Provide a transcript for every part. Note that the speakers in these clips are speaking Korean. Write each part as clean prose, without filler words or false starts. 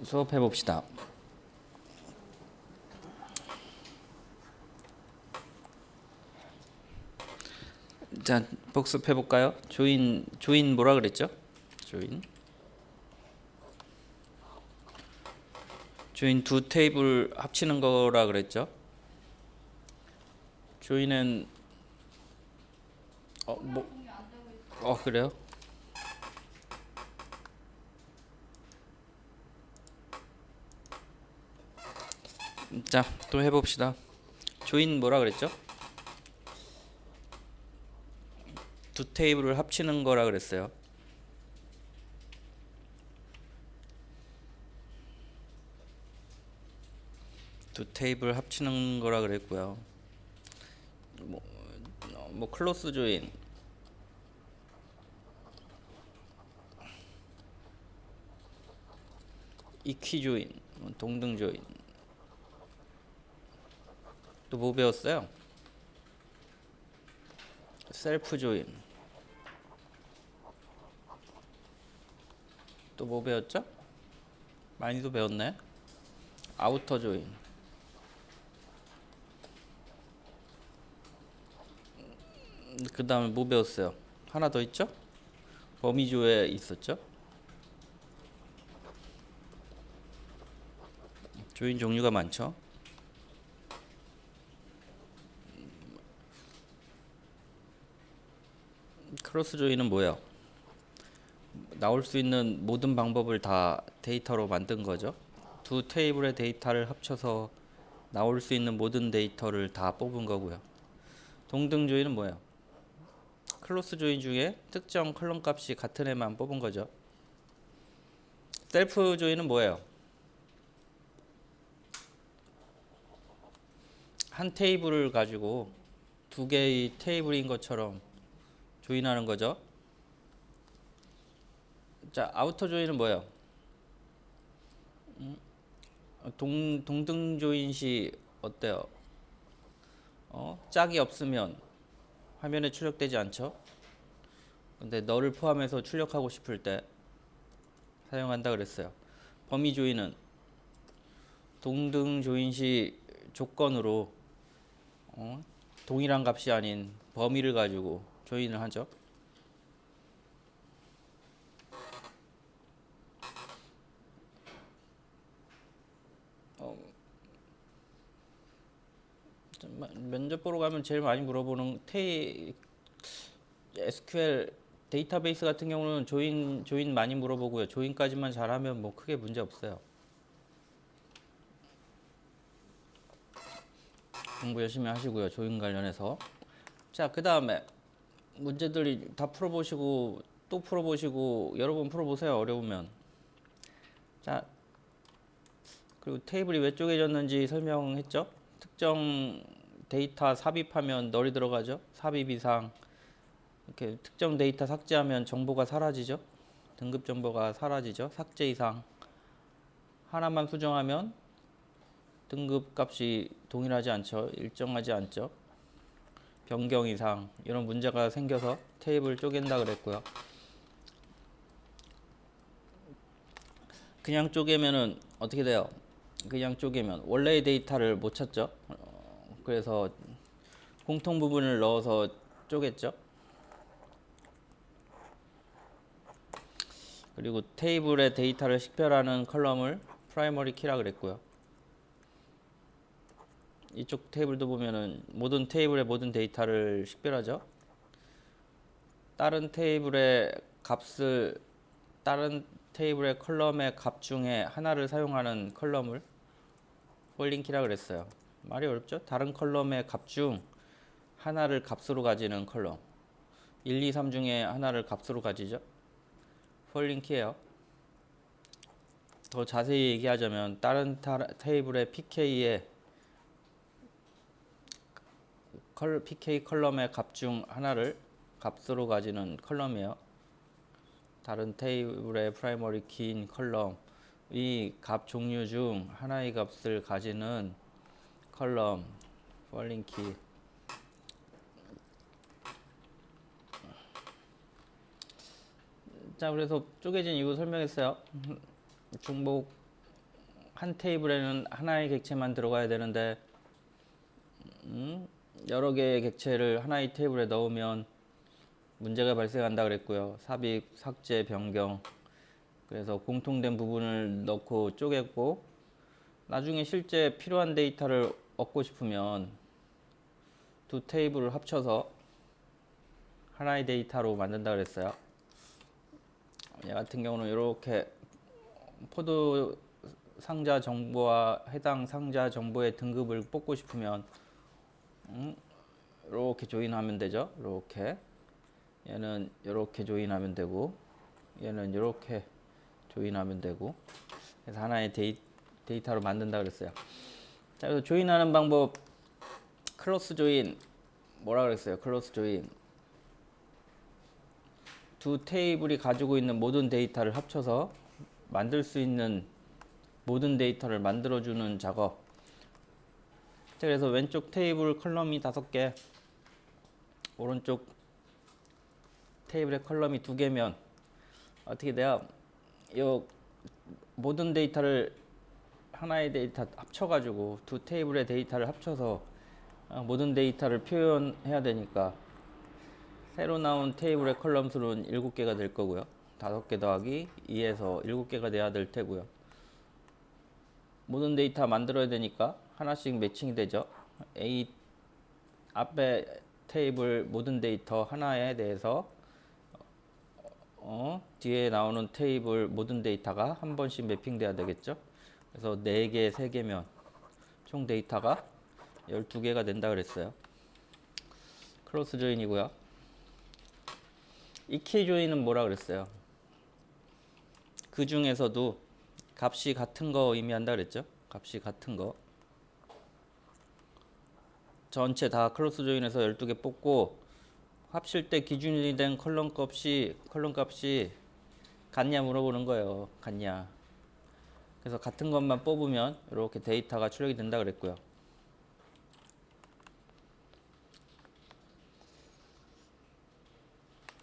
수업해 봅시다. 자, 복습해 볼까요? 조인 뭐라 그랬죠? 조인 두 테이블 합치는 거라 그랬죠? 조인은 그래요? 자, 또 해봅시다. 조인 뭐라 그랬죠? 두 테이블을 합치는 거라 그랬어요. 두 테이블 합치는 거라 그랬고요. 클로스 조인, 이퀴 조인, 동등 조인. 또 뭐 배웠어요? 셀프 조인. 또 뭐 배웠죠? 많이도 배웠네. 아우터 조인. 그 다음에 뭐 배웠어요? 하나 더 있죠? 범위조에 있었죠? 조인 종류가 많죠. 크로스 조인은 뭐예요? 나올 수 있는 모든 방법을 다 데이터로 만든 거죠. 두 테이블의 데이터를 합쳐서 나올 수 있는 모든 데이터를 다 뽑은 거고요. 동등 조인은 뭐예요? 클로스 조인 중에 특정 컬럼 값이 같은 애만 뽑은 거죠. 셀프 조인은 뭐예요? 한 테이블을 가지고 두 개의 테이블인 것처럼 조인하는 거죠. 자, 아우터 조인은 뭐예요? 동등 조인 시 어때요? 짝이 없으면 화면에 출력되지 않죠? 근데 너를 포함해서 출력하고 싶을 때 사용한다 그랬어요. 범위 조인은 동등 조인 시 조건으로 동일한 값이 아닌 범위를 가지고 조인을 하죠. 면접 보러 가면 제일 많이 물어보는 SQL 데이터베이스 같은 경우는 조인 많이 물어보고요. 조인까지만 잘하면 뭐 크게 문제 없어요. 공부 열심히 하시고요. 조인 관련해서. 자, 그 다음에 문제들이 다 풀어보시고 또 풀어보시고 여러 번 풀어보세요. 어려우면. 자, 그리고 테이블이 왜 쪼개졌는지 설명했죠. 특정 데이터 삽입하면 널이 들어가죠. 삽입 이상 이렇게 특정 데이터 삭제하면 정보가 사라지죠. 등급 정보가 사라지죠. 삭제 이상 하나만 수정하면 등급 값이 동일하지 않죠. 일정하지 않죠. 변경 이상 이런 문제가 생겨서 테이블 쪼갠다 그랬고요. 그냥 쪼개면은 어떻게 돼요? 그냥 쪼개면 원래의 데이터를 못 찾죠. 그래서 공통 부분을 넣어서 쪼갰죠. 그리고 테이블의 데이터를 식별하는 컬럼을 프라이머리 키라 그랬고요. 이쪽 테이블도 보면은 모든 테이블의 모든 데이터를 식별하죠. 다른 테이블의 값을 다른 테이블의 컬럼의 값 중에 하나를 사용하는 컬럼을 폴링 키라 그랬어요. 말이 어렵죠? 다른 컬럼의 값 중 하나를 값으로 가지는 컬럼. 1, 2, 3 중에 하나를 값으로 가지죠. 폴링 키예요. 더 자세히 얘기하자면 다른 테이블의 PK의 PK 컬럼의 값 중 하나를 값으로 가지는 컬럼이에요. 다른 테이블의 프라이머리 키인 컬럼 이 값 종류 중 하나의 값을 가지는 컬럼 폴링 키. 자, 그래서 쪼개진 이유 설명했어요. 중복 한 테이블에는 하나의 객체만 들어가야 되는데 여러 개의 객체를 하나의 테이블에 넣으면 문제가 발생한다 그랬고요. 삽입, 삭제, 변경. 그래서 공통된 부분을 넣고 쪼갰고 나중에 실제 필요한 데이터를 얻고 싶으면 두 테이블을 합쳐서 하나의 데이터로 만든다 그랬어요. 얘 같은 경우는 이렇게 포드 상자 정보와 해당 상자 정보의 등급을 뽑고 싶으면 이렇게 조인하면 되죠. 이렇게 얘는 이렇게 조인하면 되고 얘는 이렇게 조인하면 되고 그래서 하나의 데이터로 만든다 그랬어요. 자, 그래서 조인하는 방법 크로스 조인 뭐라 그랬어요? 크로스 조인 두 테이블이 가지고 있는 모든 데이터를 합쳐서 만들 수 있는 모든 데이터를 만들어주는 작업. 그래서 왼쪽 테이블 컬럼이 5개, 오른쪽 테이블의 컬럼이 2개면 어떻게 돼요? 이 모든 데이터를 하나의 데이터 합쳐가지고 두 테이블의 데이터를 합쳐서 모든 데이터를 표현해야 되니까 새로 나온 테이블의 컬럼 수는 7개가 될 거고요. 5개 더하기 2에서 7개가 돼야 될 테고요. 모든 데이터 만들어야 되니까 하나씩 매칭이 되죠. A 앞에 테이블 모든 데이터 하나에 대해서 뒤에 나오는 테이블 모든 데이터가 한 번씩 매핑돼야 되겠죠. 그래서 4개, 3개면 총 데이터가 12개가 된다 그랬어요. 크로스 조인이고요. 이키 조인은 뭐라 그랬어요? 그 중에서도 값이 같은 거 의미한다 그랬죠? 값이 같은 거. 전체 다 크로스 조인해서 12개 뽑고 합칠 때 기준이 된 컬럼 값이 같냐 물어보는 거예요. 같냐. 그래서 같은 것만 뽑으면 이렇게 데이터가 출력이 된다 그랬고요.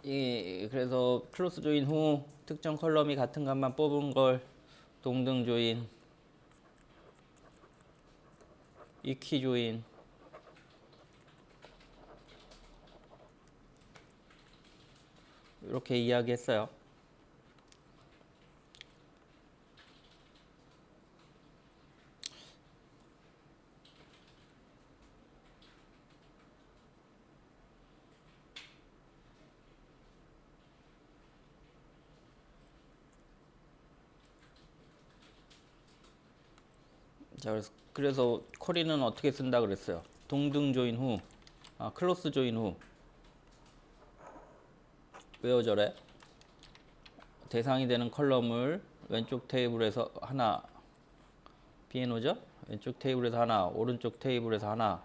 그래서 크로스 조인 후 특정 컬럼이 같은 값만 뽑은 걸 동등 조인, 이키 조인, 이렇게 이야기했어요. 자, 그래서 쿼리는 어떻게 쓴다 그랬어요? 동등 조인 후, 클로스 조인 후. 왜요 저래? 대상이 되는 컬럼을 왼쪽 테이블에서 하나 비해놓죠? 왼쪽 테이블에서 하나, 오른쪽 테이블에서 하나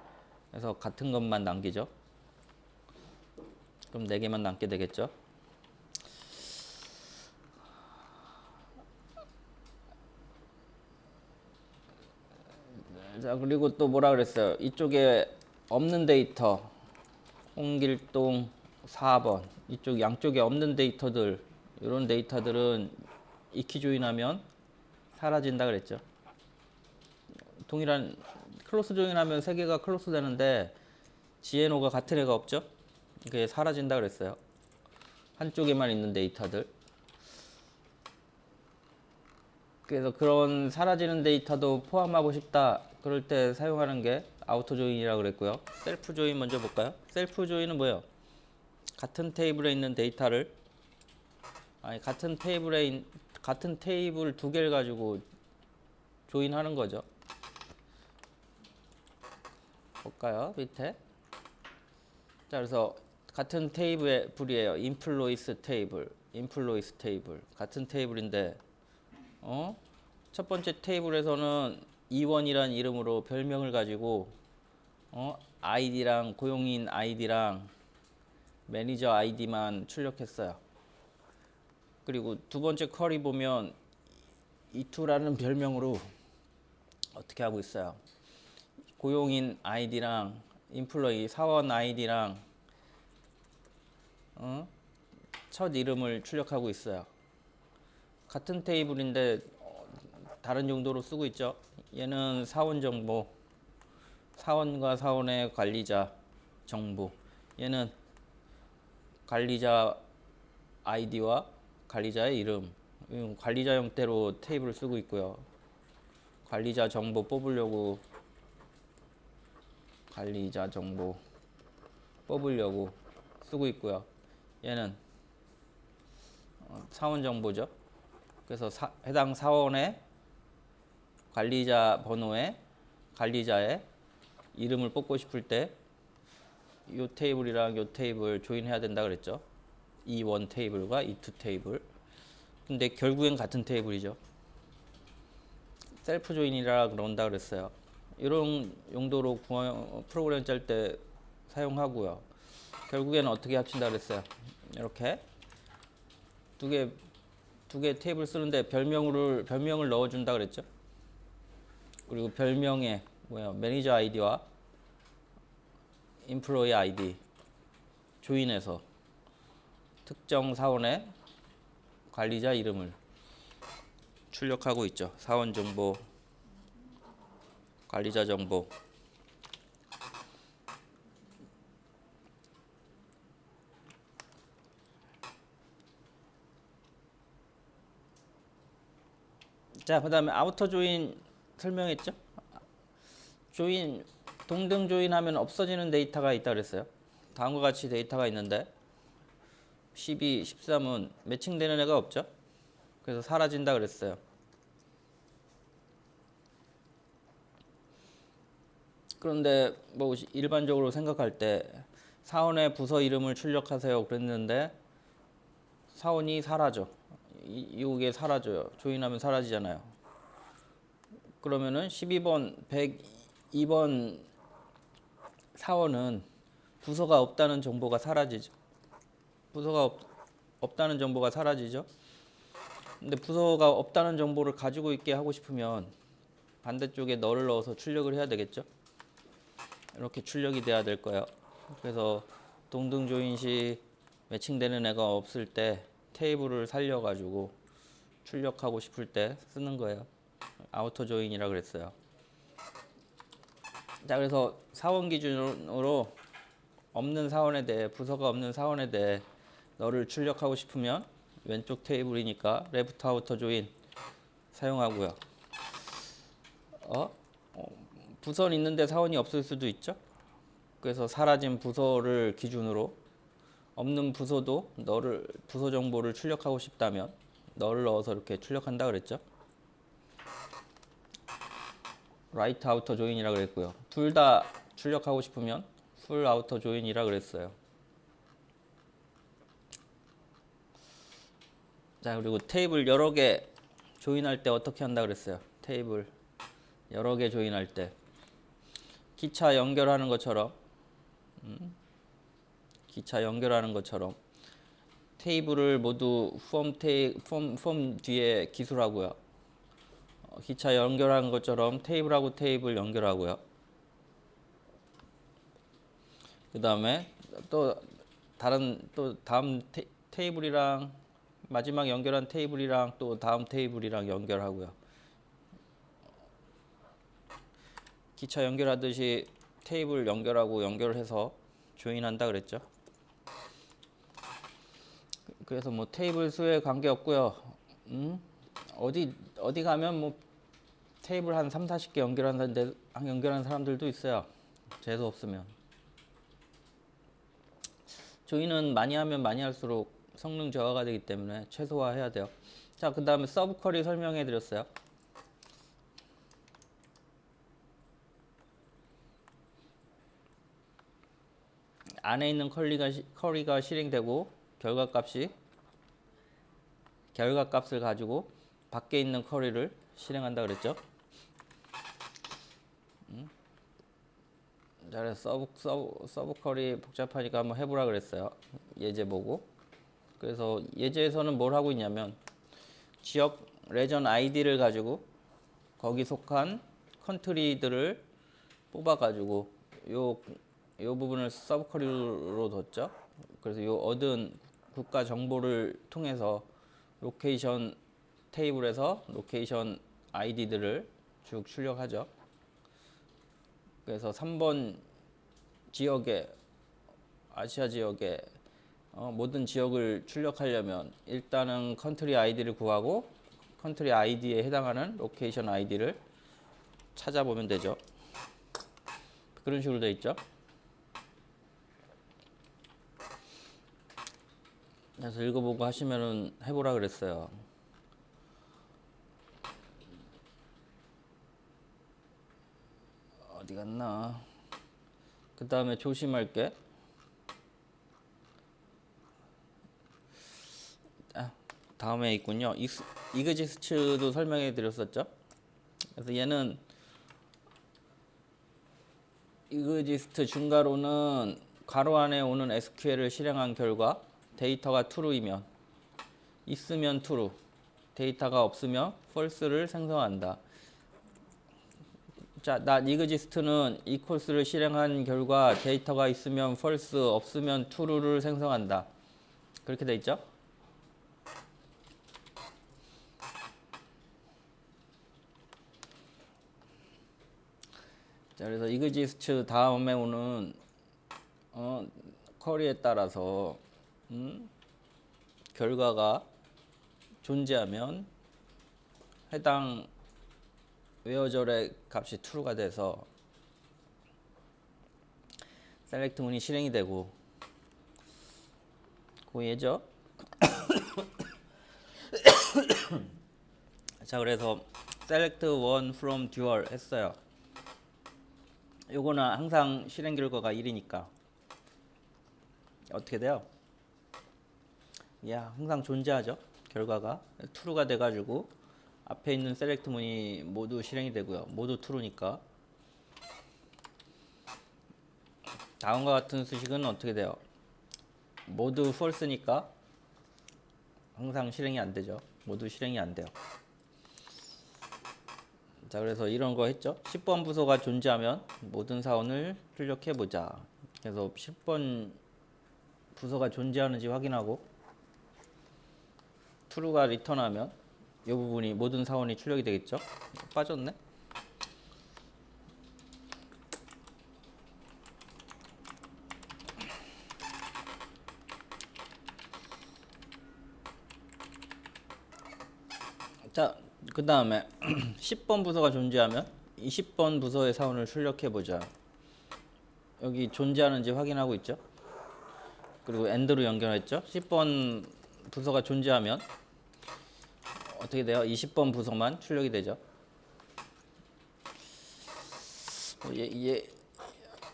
해서 같은 것만 남기죠. 그럼 4개만 남게 되겠죠. 자, 그리고 또 뭐라 그랬어요? 이쪽에 없는 데이터, 홍길동 4번 이쪽 양쪽에 없는 데이터들, 이런 데이터들은 이키 조인하면 사라진다 그랬죠. 동일한 클로스 조인하면 3개가 클로스 되는데 GNO가 같은 애가 없죠. 그게 사라진다 그랬어요. 한쪽에만 있는 데이터들. 그래서 그런 사라지는 데이터도 포함하고 싶다 그럴 때 사용하는 게 아우토 조인이라고 그랬고요. 셀프 조인 먼저 볼까요? 셀프 조인은 뭐예요? 같은 테이블에 있는 데이터를 같은 테이블 2개를 가지고 조인하는 거죠. 볼까요? 밑에. 자, 그래서 같은 테이블의 불이에요. 인플로이스 테이블. 같은 테이블인데 첫 번째 테이블에서는 이원이라는 이름으로 별명을 가지고 아이디랑 고용인 아이디랑 매니저 아이디만 출력했어요. 그리고 두 번째 쿼리 보면 이투라는 별명으로 어떻게 하고 있어요? 고용인 아이디랑 인플로이 사원 아이디랑 첫 이름을 출력하고 있어요. 같은 테이블인데 다른 용도로 쓰고 있죠. 얘는 사원 정보, 사원과 사원의 관리자 정보. 얘는 관리자 아이디와 관리자의 이름. 관리자 형태로 테이블을 쓰고 있고요. 관리자 정보 뽑으려고 관리자 정보 뽑으려고 쓰고 있고요. 얘는 사원 정보죠. 그래서 해당 사원의 관리자 번호에 관리자의 이름을 뽑고 싶을 때 이 테이블이랑 이 테이블 조인해야 된다 그랬죠. 이 원 테이블과 이 투 테이블. 근데 결국엔 같은 테이블이죠. 셀프 조인이라 그런다 그랬어요. 이런 용도로 프로그램 짤 때 사용하고요. 결국에는 어떻게 합친다 그랬어요. 이렇게 두 개 테이블 쓰는데 별명을 넣어준다 그랬죠. 그리고 별명에 매니저 아이디와 인플로이 아이디 조인해서 특정 사원의 관리자 이름을 출력하고 있죠. 사원 정보, 관리자 정보. 자, 그 다음에 아우터 조인 설명했죠? 조인, 동등 조인하면 없어지는 데이터가 있다 그랬어요. 다음과 같이 데이터가 있는데 12, 13은 매칭되는 애가 없죠? 그래서 사라진다 그랬어요. 그런데 뭐 일반적으로 생각할 때 사원의 부서 이름을 출력하세요 그랬는데 사원이 사라져. 이게 사라져요. 조인하면 사라지잖아요. 그러면은 12번, 102번 사원은 부서가 없다는 정보가 사라지죠. 부서가 없다는 정보가 사라지죠. 근데 부서가 없다는 정보를 가지고 있게 하고 싶으면 반대쪽에 널을 넣어서 출력을 해야 되겠죠. 이렇게 출력이 돼야 될 거예요. 그래서 동등 조인 시 매칭되는 애가 없을 때 테이블을 살려가지고 출력하고 싶을 때 쓰는 거예요. 아우터 조인이라 그랬어요. 자, 그래서 사원 기준으로 없는 사원에 대해, 부서가 없는 사원에 대해 너를 출력하고 싶으면 왼쪽 테이블이니까 레프트 아우터 조인 사용하고요. 부서는 있는데 사원이 없을 수도 있죠. 그래서 사라진 부서를 기준으로 없는 부서도 부서 정보를 출력하고 싶다면 너를 넣어서 이렇게 출력한다 그랬죠. 라이트 아우터 조인이라 그랬고요. 둘 다 출력하고 싶으면 풀 아우터 조인이라 그랬어요. 자, 그리고 테이블 여러 개 조인할 때 어떻게 한다 그랬어요. 테이블 여러 개 조인할 때 기차 연결하는 것처럼 테이블을 모두 폼 뒤에 기술하고요. 기차 연결하는 것처럼 테이블하고 테이블 연결하고요. 그 다음에 또 다음 테이블이랑 마지막 연결한 테이블이랑 또 다음 테이블이랑 연결하고요. 기차 연결하듯이 테이블 연결하고 연결해서 조인한다 그랬죠. 그래서 뭐 테이블 수에 관계없고요. 어디 가면 뭐 테이블 한 3, 40개 연결하는 사람들도 있어요. 재수 없으면. 조인은 많이 하면 많이 할수록 성능 저하가 되기 때문에 최소화해야 돼요. 자, 그 다음에 서브 쿼리 설명해 드렸어요. 안에 있는 쿼리가 실행되고 결과값을 가지고 밖에 있는 쿼리를 실행한다 그랬죠. 자, 그래서 서브 쿼리 복잡하니까 한번 해보라 그랬어요. 예제 보고. 그래서 예제에서는 뭘 하고 있냐면 지역 레전 아이디를 가지고 거기 속한 컨트리들을 뽑아가지고 요 부분을 서브 쿼리로 뒀죠. 그래서 요 얻은 국가 정보를 통해서 로케이션 테이블에서 로케이션 아이디들을 쭉 출력하죠. 그래서 3번 지역에 아시아 지역에 모든 지역을 출력하려면 일단은 컨트리 아이디를 구하고 컨트리 아이디에 해당하는 로케이션 아이디를 찾아보면 되죠. 그런 식으로 되어 있죠. 그래서 읽어보고 하시면은 해보라 그랬어요. 어디 갔나? 그 다음에 조심할 게 다음에 있군요. 이그지스트도 설명해 드렸었죠. 그래서 얘는 이그지스트 중괄호는 괄호 안에 오는 SQL을 실행한 결과 데이터가 true이면 있으면 true, 데이터가 없으면 false를 생성한다. 자, not exist는 equals를 실행한 결과 데이터가 있으면 false, 없으면 true를 생성한다. 그렇게 돼 있죠? 자, 그래서 exist 다음에 오는 쿼리에 따라서 결과가 존재하면 해당 웨어절의 값이 true가 돼서 select 문이 실행이 되고 그 예죠. 자, 그래서 select one from dual 했어요. 요거는 항상 실행 결과가 1이니까 어떻게 돼요? 야, 항상 존재하죠. 결과가 true가 돼가지고 앞에 있는 select 문이 모두 실행이 되고요. 모두 true니까. 다음과 같은 수식은 어떻게 돼요? 모두 false니까 항상 실행이 안 되죠. 모두 실행이 안 돼요. 자, 그래서 이런 거 했죠. 10번 부서가 존재하면 모든 사원을 출력해 보자. 그래서 10번 부서가 존재하는지 확인하고 true가 리턴하면 이 부분이 모든 사원이 출력이 되겠죠. 빠졌네. 자, 그 다음에 10번 부서가 존재하면 20번 부서의 사원을 출력해 보자. 여기 존재하는지 확인하고 있죠. 그리고 AND로 연결했죠. 10번 부서가 존재하면 어떻게 돼요? 20번 부서만 출력이 되죠.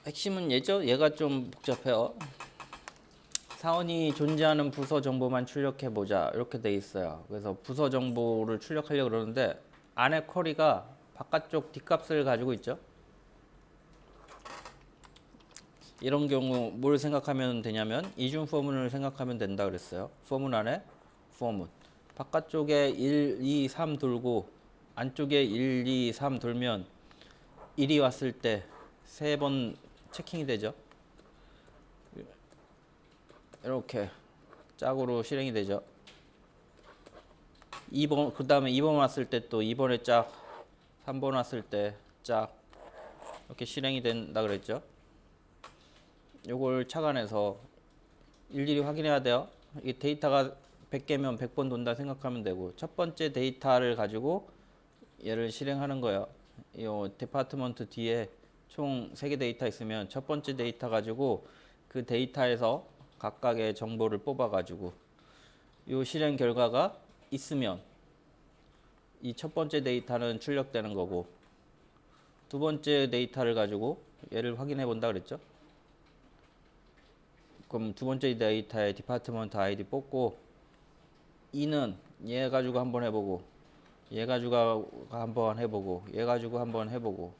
핵심은 얘죠. 얘가 좀 복잡해요. 사원이 존재하는 부서 정보만 출력해 보자 이렇게 돼 있어요. 그래서 부서 정보를 출력하려고 그러는데 안에 쿼리가 바깥쪽 뒷값을 가지고 있죠. 이런 경우 뭘 생각하면 되냐면 이중 포문을 생각하면 된다 그랬어요. 포문 안에 포문 바깥쪽에 1, 2, 3 돌고 안쪽에 1, 2, 3 돌면 1이 왔을 때 3번 체킹이 되죠. 이렇게 짝으로 실행이 되죠. 2번 그 다음에 2번 왔을 때 또 2번에 짝, 3번 왔을 때 짝 이렇게 실행이 된다 그랬죠. 요걸 착안해서 일일이 확인해야 돼요. 이 데이터가 100개면 100번 돈다 생각하면 되고 첫 번째 데이터를 가지고 얘를 실행하는 거예요. 이 디파트먼트 뒤에 총 3개 데이터 있으면 첫 번째 데이터 가지고 그 데이터에서 각각의 정보를 뽑아 가지고 이 실행 결과가 있으면 이 첫 번째 데이터는 출력되는 거고 두 번째 데이터를 가지고 얘를 확인해 본다 그랬죠. 그럼 두 번째 데이터에 디파트먼트 아이디 뽑고 2는 얘 가지고 한번 해보고 얘 가지고 한번 해보고 얘 가지고 한번 해보고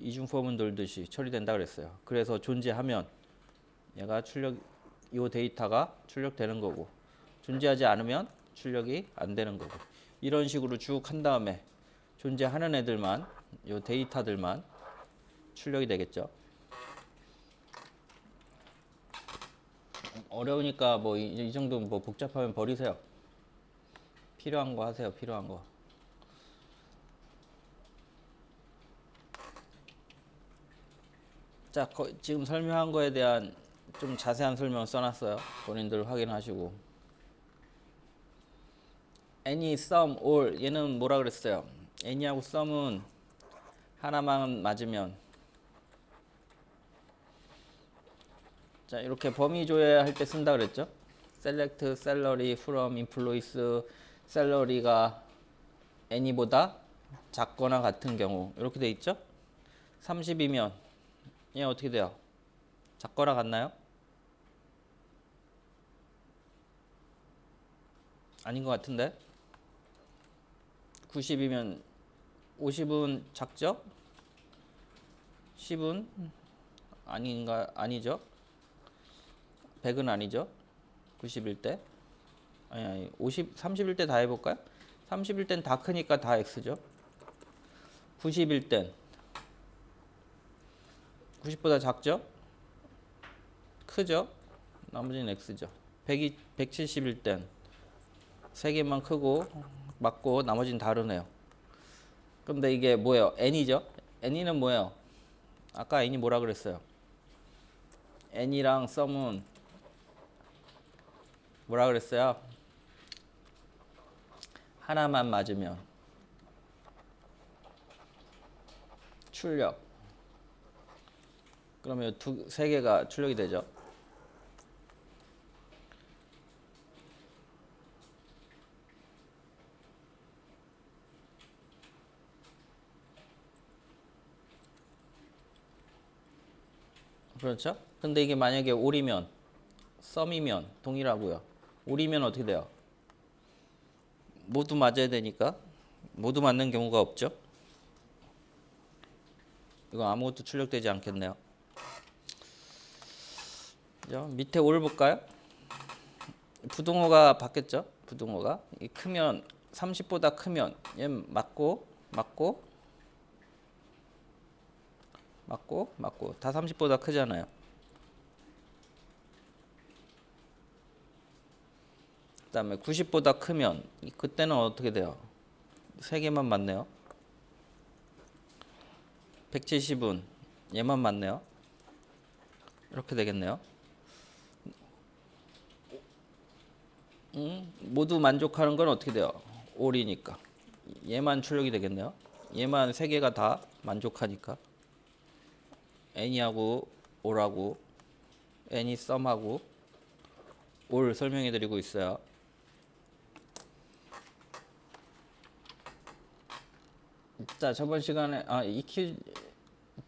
이중 포문 돌듯이 처리된다 그랬어요. 그래서 존재하면 얘가 이 데이터가 출력되는 거고 존재하지 않으면 출력이 안 되는 거고 이런 식으로 쭉 한 다음에 존재하는 애들만 이 데이터들만 출력이 되겠죠. 어려우니까 뭐 이 정도 뭐 복잡하면 버리세요. 필요한 거 하세요. 필요한 거. 자, 지금 설명한 거에 대한 좀 자세한 설명 써놨어요. 본인들 확인하시고. any, some, all 얘는 뭐라 그랬어요? any하고 some은 하나만 맞으면, 자, 이렇게 범위 조회할 때 쓴다 그랬죠? select salary from employees, salary가 any보다 작거나 같은 경우 이렇게 돼 있죠? 30이면 얘 어떻게 돼요? 작거나 같나요? 아닌 것 같은데. 90이면 50은 작죠? 10은 아닌가? 아니죠? 100은 아니죠? 90일 때. 아니 50 30일 때 다 해볼까요? 30일 땐 다 크니까 다 X죠. 90일 땐 90보다 작죠? 크죠? 나머지는 X죠. 170일 땐 3개만 크고 맞고 나머지는 다르네요. 근데 이게 뭐예요? N이죠? N이는 뭐예요? 아까 N이 뭐라 그랬어요? N이랑 some은 뭐라 그랬어요? 하나만 맞으면 출력. 그러면 세 개가 출력이 되죠. 그렇죠? 근데 이게 만약에 올이면, 썸이면 동일하고요. 올이면 어떻게 돼요? 모두 맞아야 되니까 모두 맞는 경우가 없죠. 이거 아무것도 출력되지 않겠네요. 그죠? 밑에 올 볼까요? 부등호가 바뀌었죠. 부등호가 크면 30보다 크면 얘 맞고 맞고 맞고 맞고 다 30보다 크잖아요. 그 다음에 90보다 크면 그때는 어떻게 돼요? 3개만 맞네요. 170은 얘만 맞네요. 이렇게 되겠네요. 모두 만족하는 건 어떻게 돼요? 올이니까 얘만 출력이 되겠네요. 얘만 3개가 다 만족하니까 N이하고 올하고 N이 썸하고 올 설명해 드리고 있어요. 자, 저번 시간에 EQ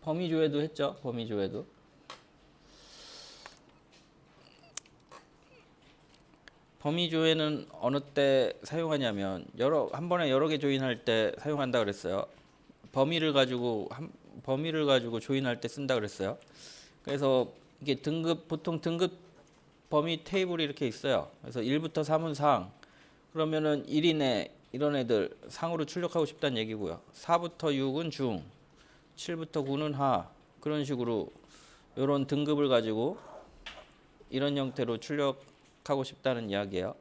범위 조회도 했죠. 범위 조회도. 범위 조회는 어느 때 사용하냐면 한 번에 여러 개 조인할 때 사용한다 그랬어요. 범위를 가지고 조인할 때 쓴다 그랬어요. 그래서 이게 보통 등급 범위 테이블이 이렇게 있어요. 그래서 1부터 3은 상. 그러면은 1이네 이런 애들 상으로 출력하고 싶다는 얘기고요. 4부터 6은 중, 7부터 9는 하. 그런 식으로 이런 등급을 가지고 이런 형태로 출력하고 싶다는 이야기예요.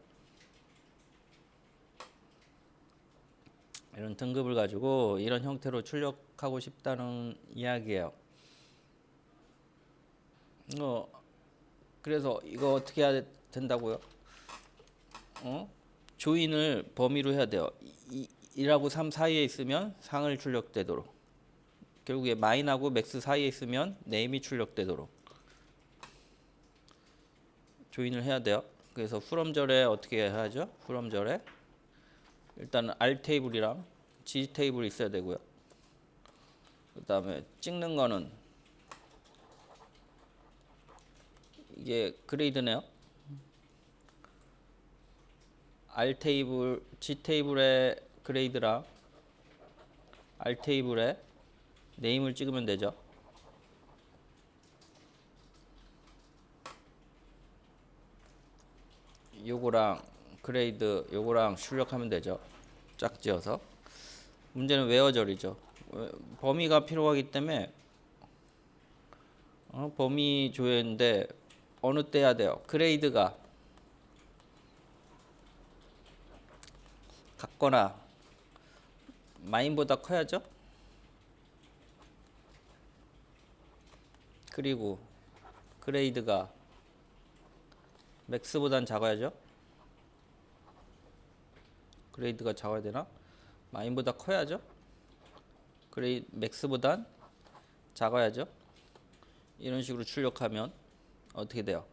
이런 등급을 가지고 이런 형태로 출력하고 싶다는 이야기예요. 그래서 이거 어떻게 해야 된다고요? 조인을 범위로 해야 돼요. 1하고 3 사이에 있으면 상을 출력되도록. 결국에 마인하고 맥스 사이에 있으면 네임이 출력되도록 조인을 해야 돼요. 그래서 프롬절에 어떻게 해야죠? 프롬절에 일단 R 테이블이랑 G 테이블이 있어야 되고요. 그 다음에 찍는 거는 이게 그레이드네요. R 테이블, G 테이블의 그레이드랑 R 테이블에 네임을 찍으면 되죠. 요거랑 그레이드 요거랑 출력하면 되죠. 짝지어서. 문제는 웨어절이죠. 범위가 필요하기 때문에 범위 조회인데 어느 때 해야 돼요? 그레이드가 같거나 마인보다 커야죠. 그리고 그레이드가 맥스보단 작아야죠. 그레이드가 작아야 되나? 마인보다 커야죠. 맥스보단 작아야죠. 이런 식으로 출력하면 어떻게 돼요?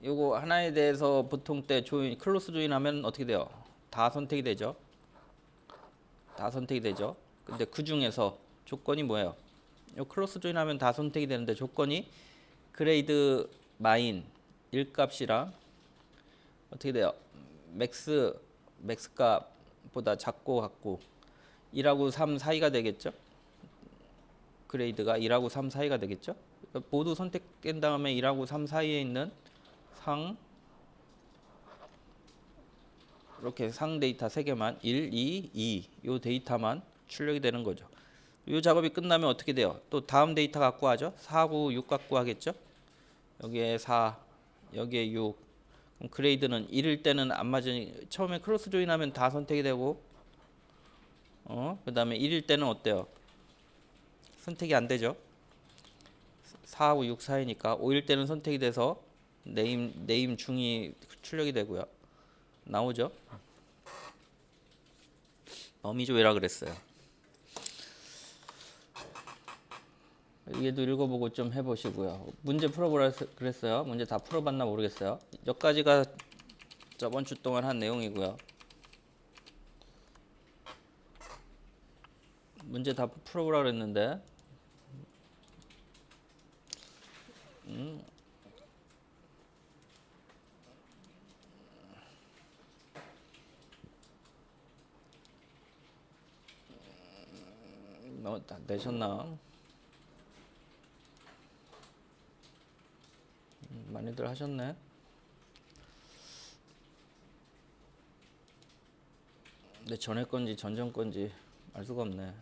요거 하나에 대해서 보통 때 클로스 조인하면 어떻게 돼요? 다 선택이 되죠. 다 선택이 되죠. 근데 그 중에서 조건이 뭐예요? 요 클로스 조인하면 다 선택이 되는데 조건이 그레이드 마인 1값이랑 어떻게 돼요? 맥스 값보다 작고 같고 1하고 3 사이가 되겠죠? 그레이드가 1하고 3 사이가 되겠죠? 그러니까 모두 선택된 다음에 1하고 3 사이에 있는 상 이렇게 상 데이터 3개만 1, 2, 2 요 데이터만 출력이 되는 거죠. 요 작업이 끝나면 어떻게 돼요? 또 다음 데이터 갖고 하죠. 4하고 6 갖고 하겠죠? 여기에 4, 여기에 6. 그럼 그레이드는 1일 때는 안 맞으니 처음에 크로스 조인하면 다 선택이 되고 그다음에 1일 때는 어때요? 선택이 안 되죠. 4하고 6 사이니까 5일 때는 선택이 돼서 네임 중이 출력이 되고요. 나오죠? 범위조회라 그랬어요. 얘도 읽어보고 좀 해보시고요. 문제 풀어보라 그랬어요. 문제 다 풀어봤나 모르겠어요. 여기까지가 저번 주 동안 한 내용이고요. 문제 다 풀어보라 그랬는데 다 내셨나? 많이들 하셨네. 근데 전에 건지 전전 건지 알 수가 없네.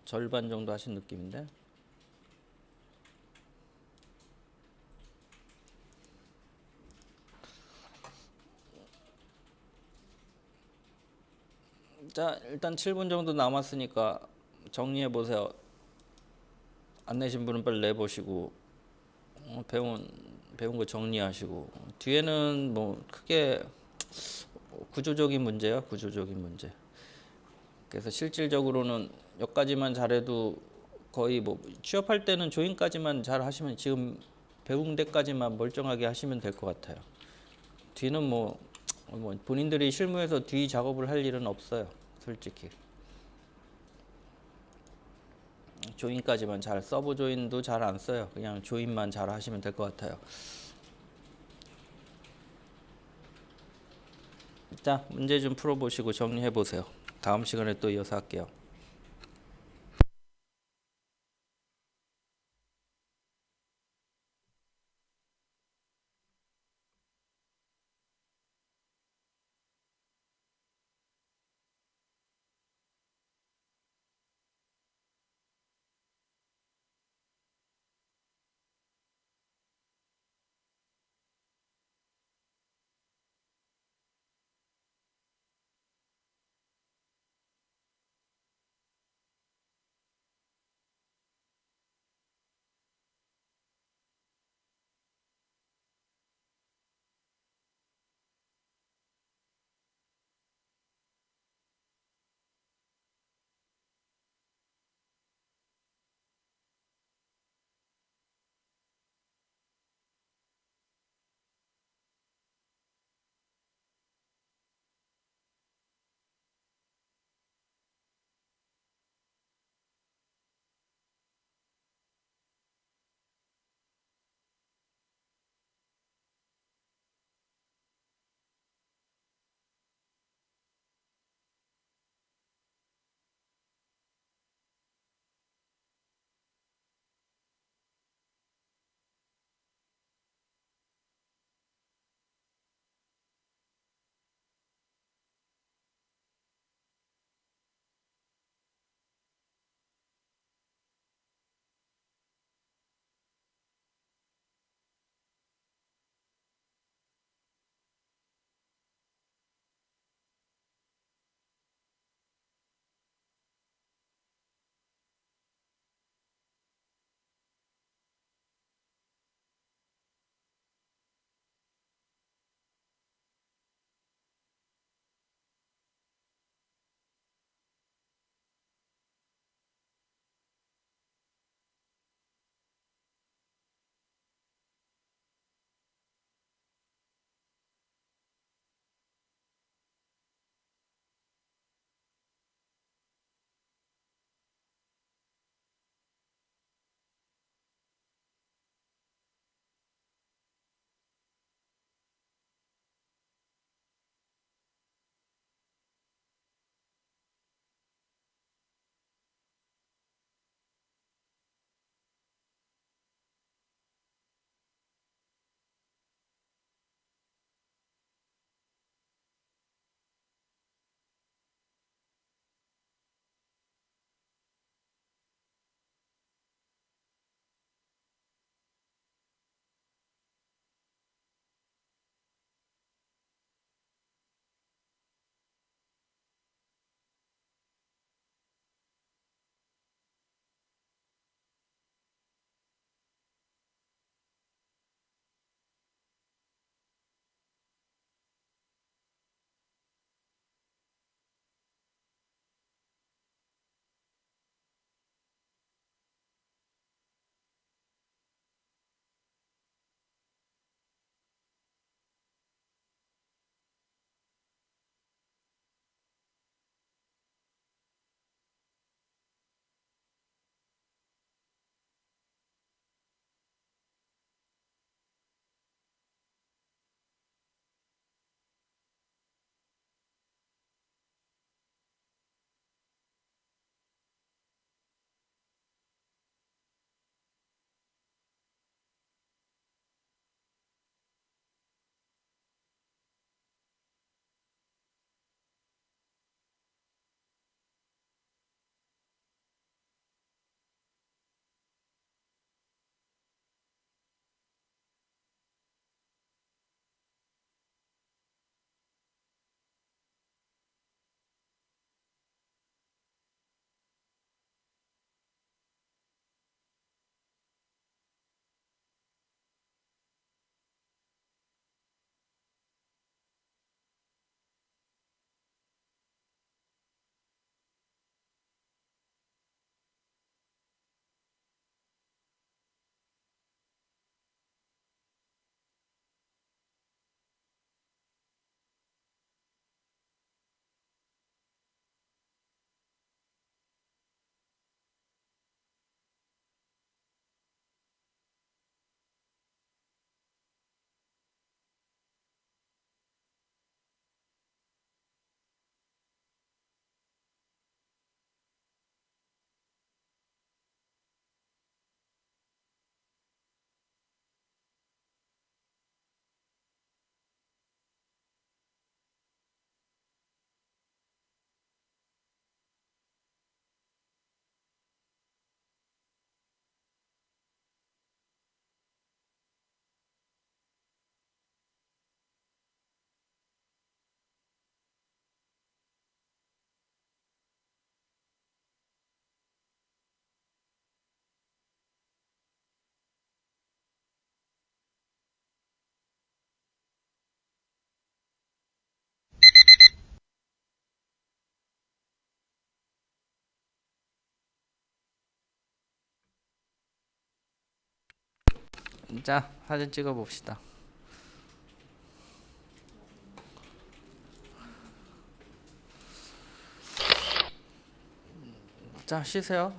절반 정도 하신 느낌인데. 자, 일단 7분 정도 남았으니까 정리해 보세요. 안 내신 분은 빨리 내보시고 배운 거 정리하시고 뒤에는 뭐 크게 구조적인 문제야, 구조적인 문제. 그래서 실질적으로는 여기까지만 잘해도 거의 뭐 취업할 때는 조인까지만 잘 하시면 지금 배운 데까지만 멀쩡하게 하시면 될 것 같아요. 뒤는 뭐 본인들이 실무에서 뒤 작업을 할 일은 없어요, 솔직히. 조인까지만 잘, 서브 조인도 잘 안 써요. 그냥 조인만 잘 하시면 될 것 같아요. 자, 문제 좀 풀어보시고 정리해 보세요. 다음 시간에 또 이어서 할게요. 자, 사진 찍어 봅시다. 자, 쉬세요.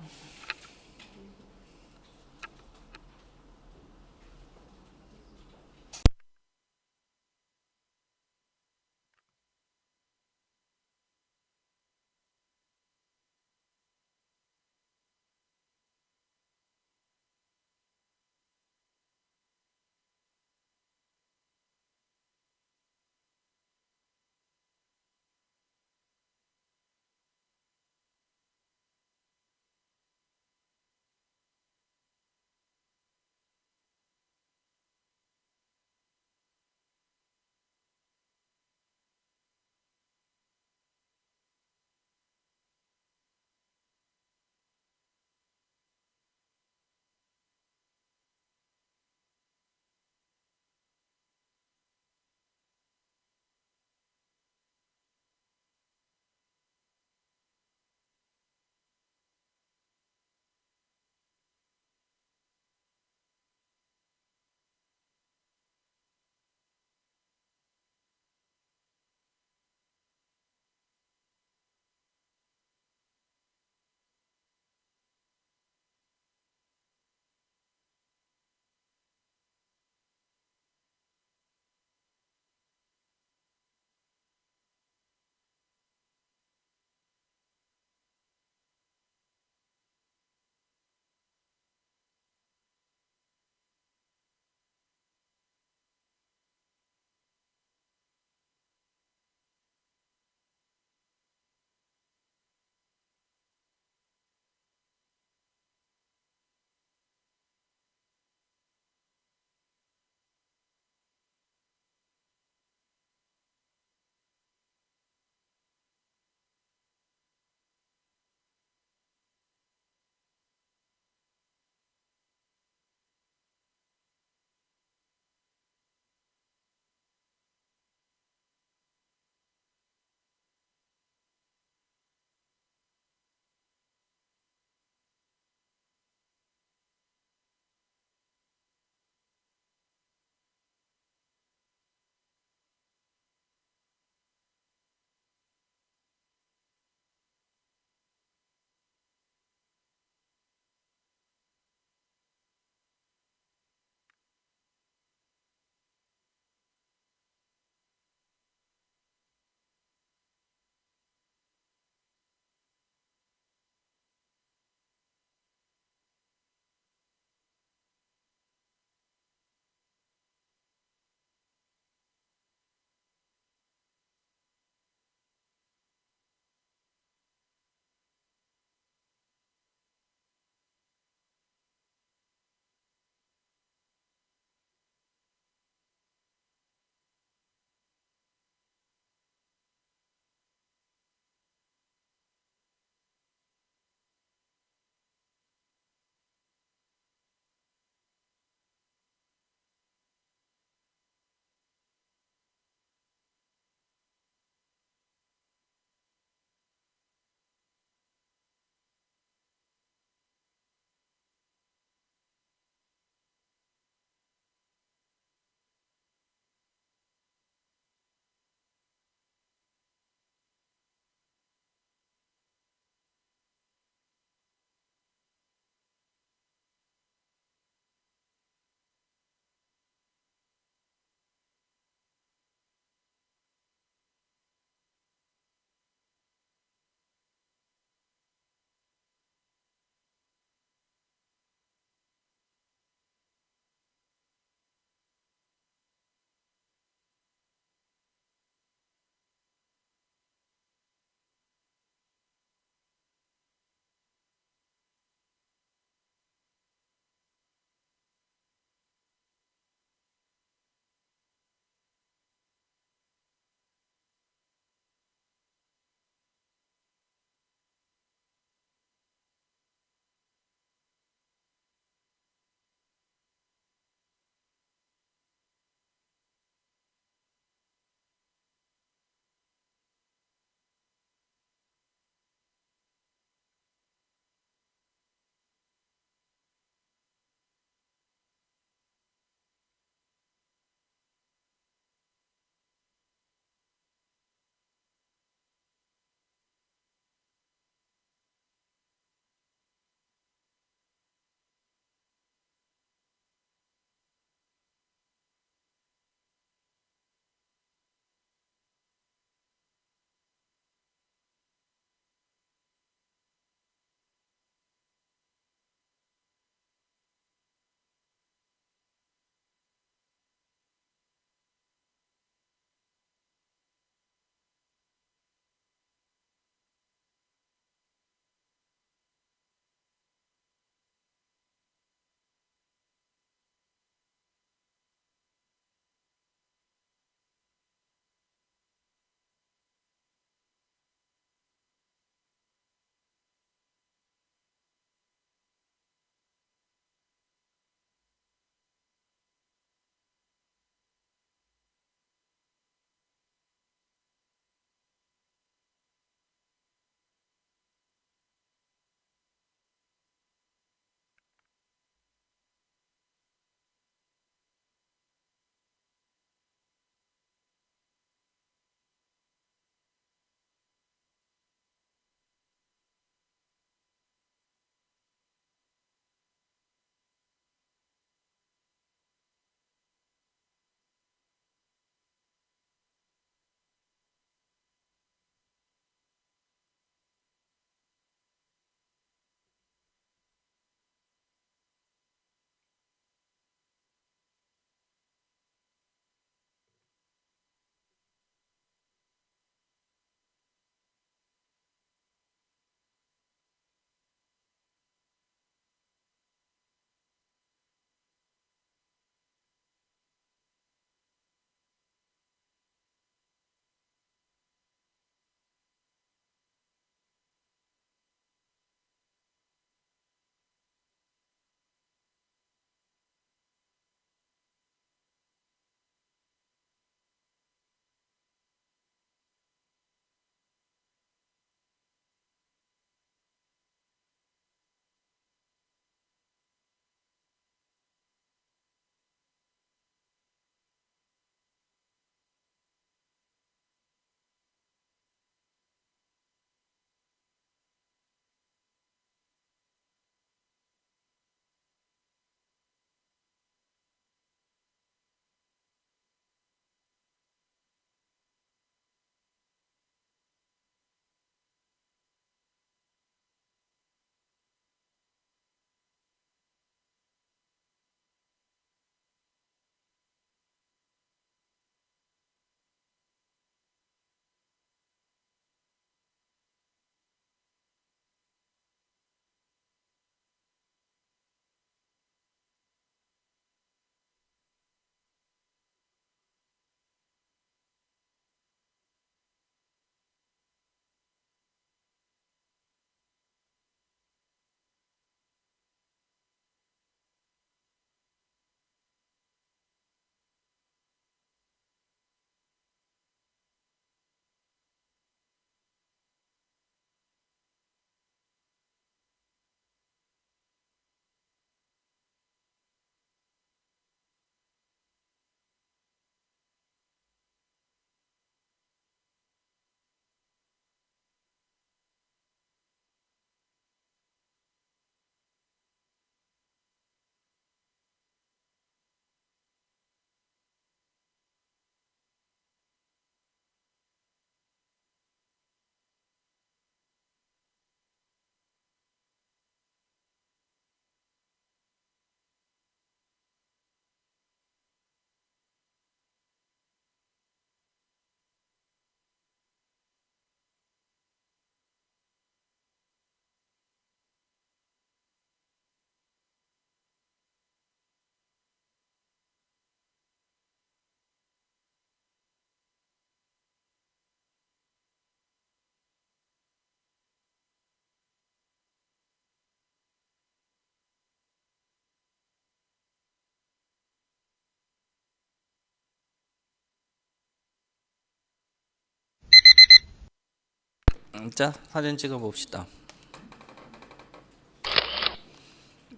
자, 사진 찍어 봅시다.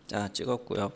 자, 찍었고요.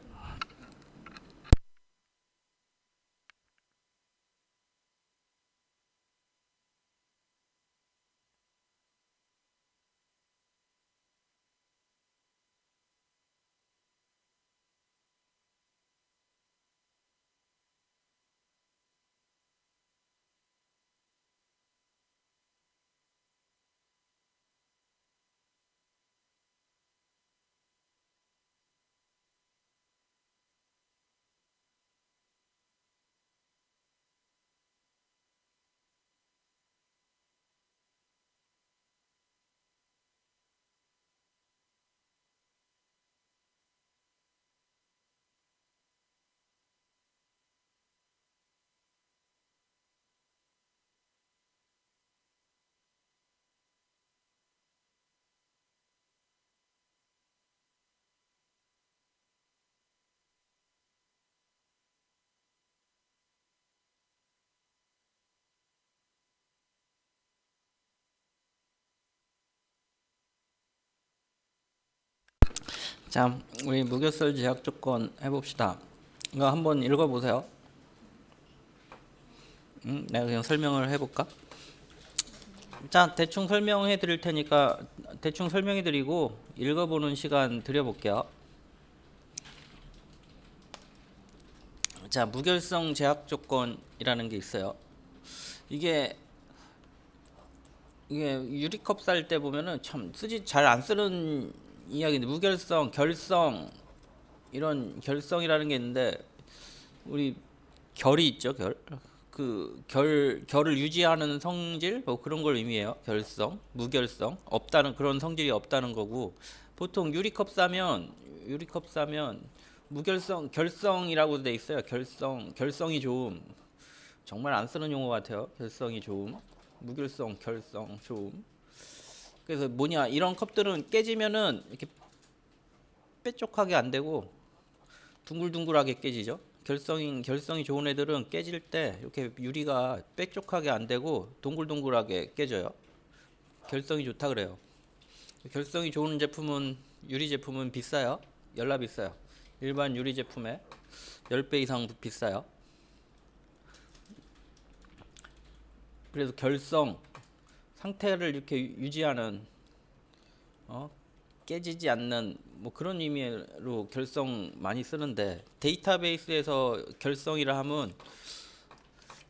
자, 우리 무교설 제약 조건 해봅시다. 이거 한번 읽어보세요. 내가 그냥 설명을 해볼까? 자, 대충 설명해 드릴 테니까 대충 설명해 드리고 읽어보는 시간 드려볼게요. 자, 무결성 제약 조건이라는 게 있어요. 이게 유리컵 살 때 보면은 참 쓰지 잘 안 쓰는 이야기인데, 무결성, 결성, 이런 결성이라는 게 있는데, 우리 결이 있죠, 결을 유지하는 성질, 뭐 그런 걸 의미해요. 결성, 무결성, 없다는, 그런 성질이 없다는 거고, 보통 유리컵 사면 무결성, 결성이라고 돼 있어요. 결성이 좋음. 정말 안 쓰는 용어 같아요. 결성이 좋음, 무결성, 결성 좋음. 그래서 뭐냐, 이런 컵들은 깨지면은 이렇게 뾰족하게 안 되고 둥글둥글하게 깨지죠. 결성이 좋은 애들은 깨질 때 이렇게 유리가 뾰족하게 안 되고 동글동글하게 깨져요. 결성이 좋다 그래요. 결성이 좋은 제품은, 유리 제품은 비싸요. 열나 비싸요. 일반 유리 제품에 10배 이상 비싸요. 그래서 결성 상태를 이렇게 유지하는, 깨지지 않는, 뭐 그런 의미로 결성 많이 쓰는데, 데이터베이스에서 결성이라 하면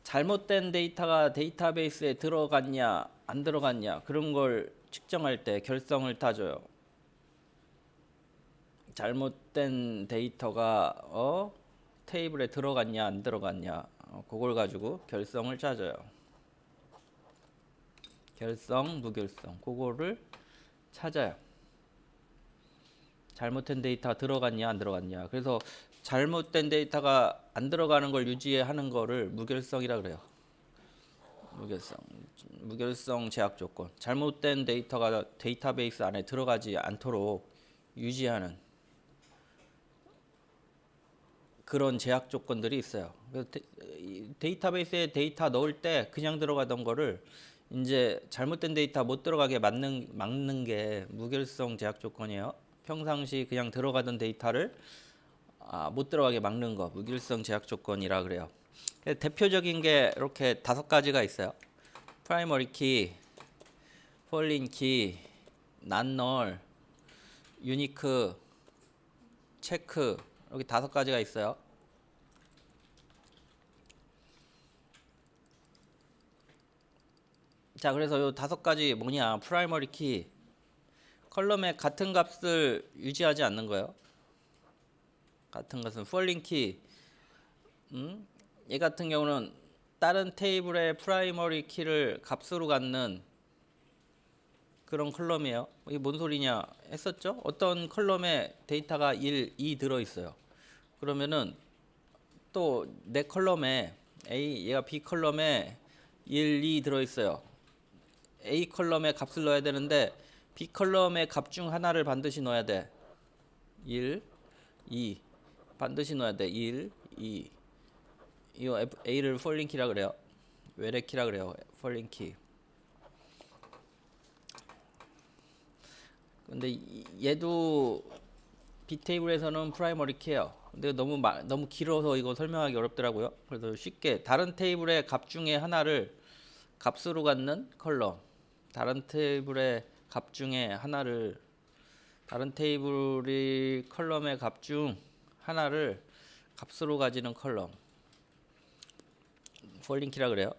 잘못된 데이터가 데이터베이스에 들어갔냐 안 들어갔냐 그런 걸 측정할 때 결성을 따져요. 잘못된 데이터가 테이블에 들어갔냐 안 들어갔냐, 그걸 가지고 결성을 따져요. 결성, 무결성, 그거를 찾아요. 잘못된 데이터 들어갔냐 안 들어갔냐. 그래서 잘못된 데이터가 안 들어가는 걸 유지하는 거를 무결성이라 그래요. 무결성 제약 조건. 잘못된 데이터가 데이터베이스 안에 들어가지 않도록 유지하는 그런 제약 조건들이 있어요. 그래서 데이터베이스에 데이터 넣을 때 그냥 들어가던 거를 이제 잘못된 데이터 못 들어가게 막는 게 무결성 제약 조건이에요. 평상시 그냥 들어가던 데이터를 못 들어가게 막는 거, 무결성 제약 조건이라 그래요. 대표적인 게 이렇게 5가지가 있어요. 프라이머리 키, 폴린 키, 난널, 유니크, 체크, 이렇게 5가지가 있어요. 자, 그래서 요 5가지 뭐냐? 프라이머리 키, 컬럼의 같은 값을 유지하지 않는 거예요. 같은 것은 폴린 키, 얘 같은 경우는 다른 테이블의 프라이머리 키를 값으로 갖는 그런 컬럼이에요. 이게 뭔 소리냐 했었죠? 어떤 컬럼에 데이터가 1, 2 들어있어요. 그러면은 또 내 컬럼에 얘가 B 컬럼에 1, 2 들어있어요. A 컬럼에 값을 넣어야 되는데 B 컬럼의 값 중 하나를 반드시 넣어야 돼. 1, 2 반드시 넣어야 돼. 1, 2. 이거 A를 폴링키라 그래요. 외래키라 그래요. 폴링키. 근데 얘도 빅테이블에서는 프라이머리 키예요. 근데 너무 길어서 이거 설명하기 어렵더라고요. 그래서 쉽게 다른 테이블의 값 중에 하나를 값으로 갖는 컬럼, 다른 테이블의 값 중에 하나를 다른 테이블이 컬럼의 값 중 하나를 값으로 가지는 컬럼, 폴링키라 그래요.